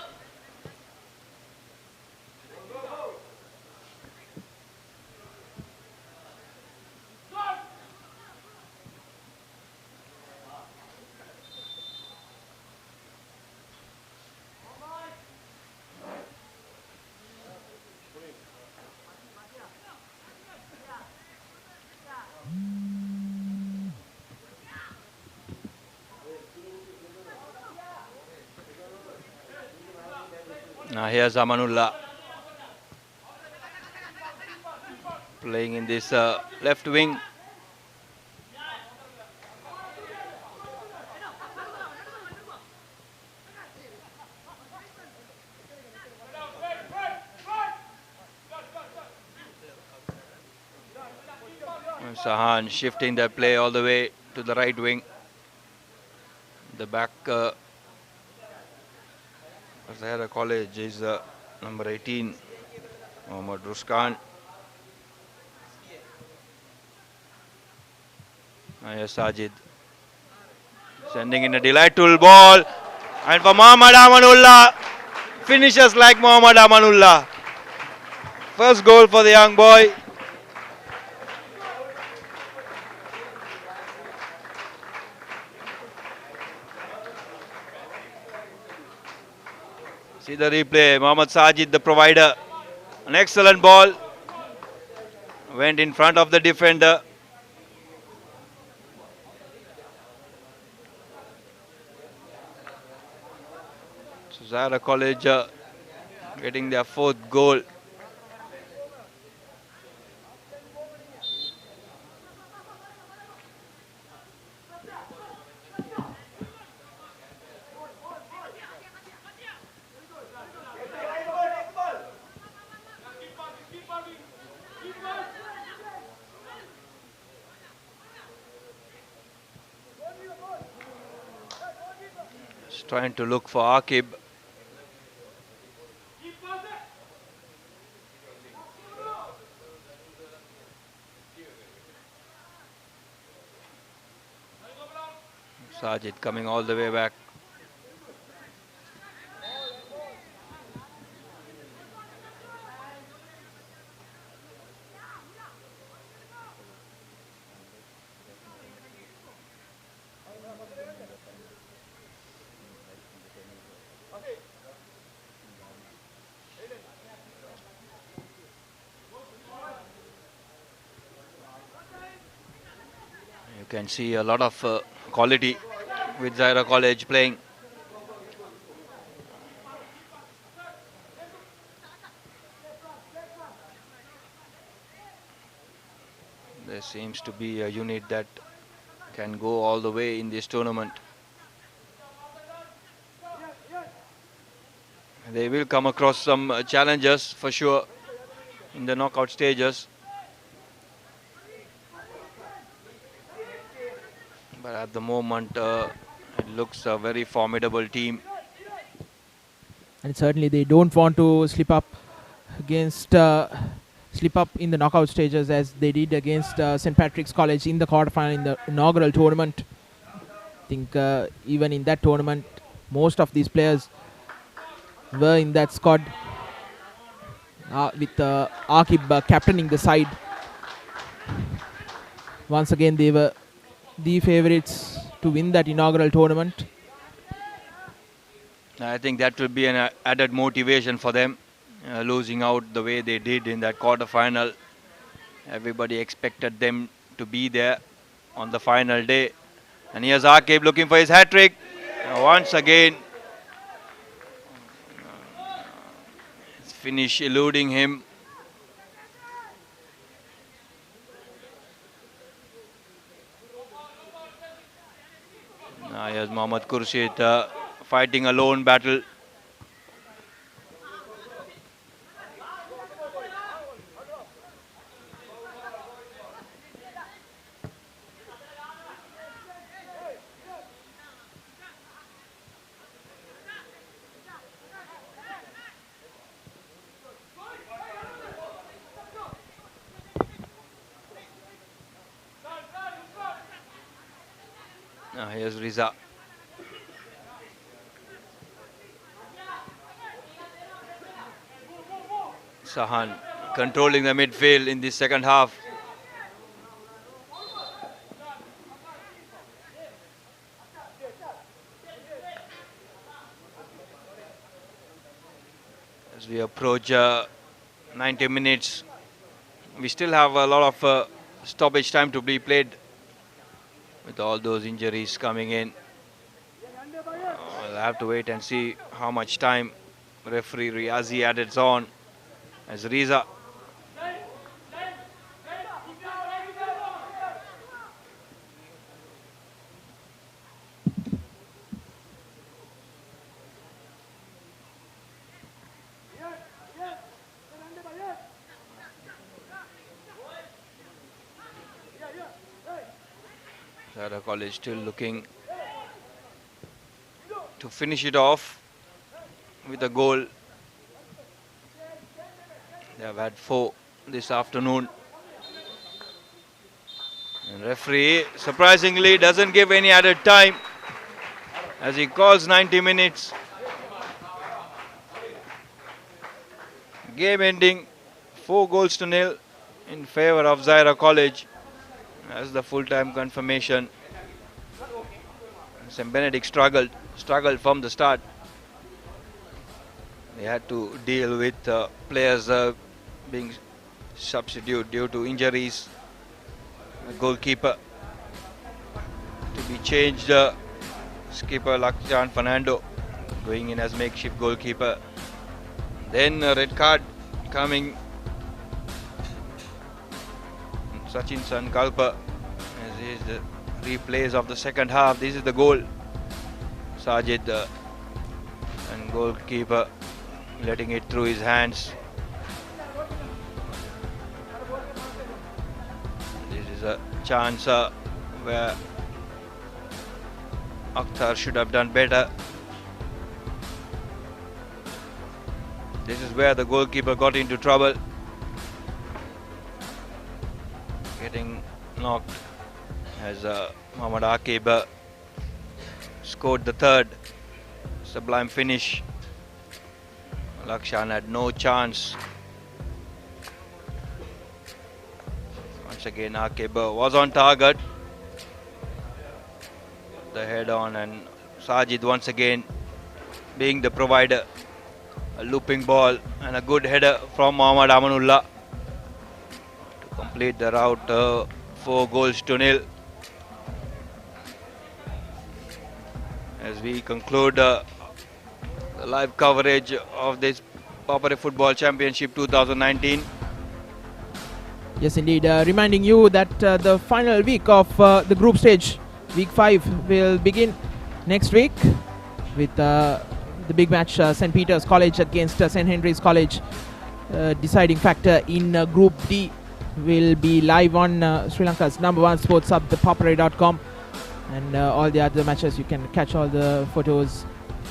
Now here's Amanullah playing in this left wing. And Sahan shifting that play all the way to the right wing. The back of Zahira College is number 18, Mohammad Ruskan. Here's Sajid sending in a delightful ball, and for Muhammad Amanullah, finishes like Muhammad Amanullah. First goal for the young boy. See the replay, Mohammad Sajid, the provider. An excellent ball. Went in front of the defender. So Zahira College getting their fourth goal. Just trying to look for Akib. Sajid coming all the way back. You can see a lot of quality with Zahira College playing. There seems to be a unit that can go all the way in this tournament. They will come across some challenges for sure in the knockout stages. But at the moment, it looks a very formidable team. And certainly they don't want to slip up in the knockout stages as they did against St. Patrick's College in the quarterfinal in the inaugural tournament. I think even in that tournament, most of these players were in that squad with Akib captaining the side. Once again, they were the favorites to win that inaugural tournament. I think that will be an added motivation for them, losing out the way they did in that quarterfinal. Everybody expected them to be there on the final day. And here's Akib looking for his hat-trick. Once again, his finish eluding him. Mohammad Khurshid fighting a lone battle. Here's Riza. Sahan controlling the midfield in the second half. As we approach 90 minutes, we still have a lot of stoppage time to be played with all those injuries coming in. I'll have to wait and see how much time referee Riazi added on as Riza. Zahira College still looking to finish it off with a goal. They have had 4 this afternoon. And referee surprisingly doesn't give any added time as he calls 90 minutes. Game ending 4-0 in favor of Zahira College as the full-time confirmation. St. Benedict struggled from the start. They had to deal with players being substituted due to injuries. The goalkeeper to be changed. Skipper Lakchan Fernando going in as makeshift goalkeeper. Then a red card coming. Sachin Sankalpa, as is the replays of the second half. This is the goal. Sajid and goalkeeper letting it through his hands. This is a chance where Akhtar should have done better. This is where the goalkeeper got into trouble. Getting knocked as Muhammad Aqib scored the third. Sublime finish. Lakshan had no chance. Once again Aqib was on target. The head on, and Sajid once again being the provider. A looping ball and a good header from Muhammad Amanullah to complete the route. 4-0 as we conclude the live coverage of this ThePapare Football Championship 2019. Yes, indeed. Reminding you that the final week of the group stage, week 5, will begin next week with the big match, St. Peter's College against St. Henry's College. Deciding factor in Group D will be live on Sri Lanka's #1 sports hub, ThePapare.com, and all the other matches you can catch all the photos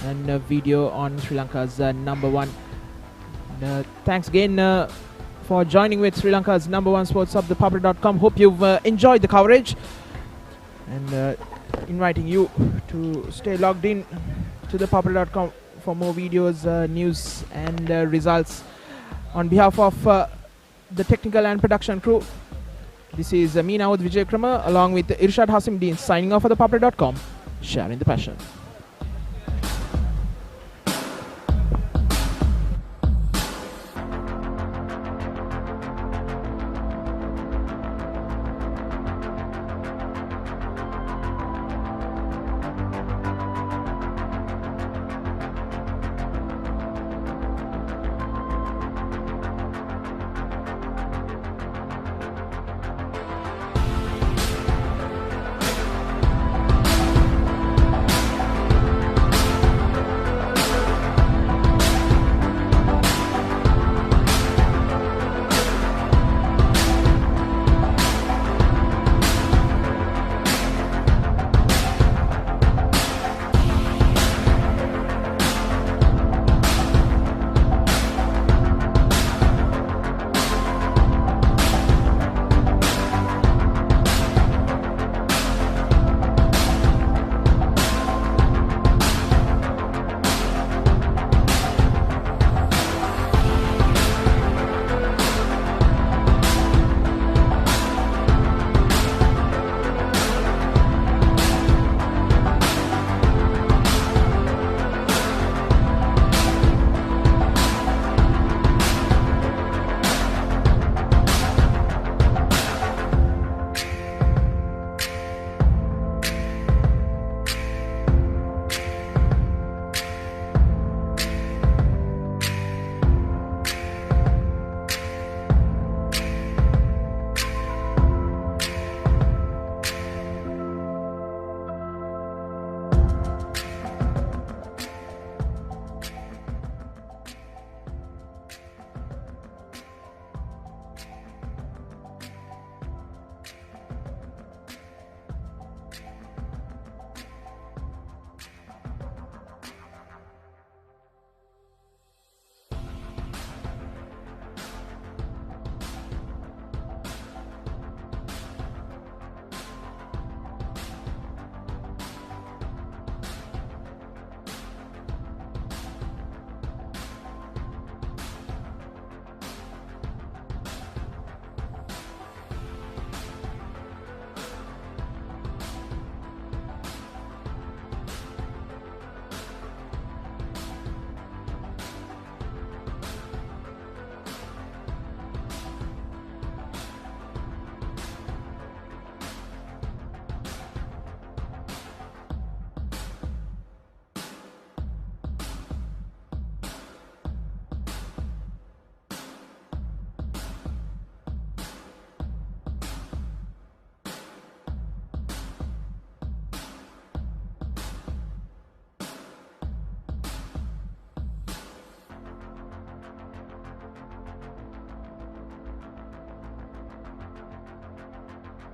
and video on Sri Lanka's #1. Thanks again for joining with Sri Lanka's #1 sports hub, ThePapare.com. Hope you've enjoyed the coverage, and inviting you to stay logged in to ThePapare.com for more videos, news and results. On behalf of the technical and production crew, this is me, Naud Vijay Kramer, along with Irshad Hasim Dean, signing off for ThePapare.com, sharing the passion.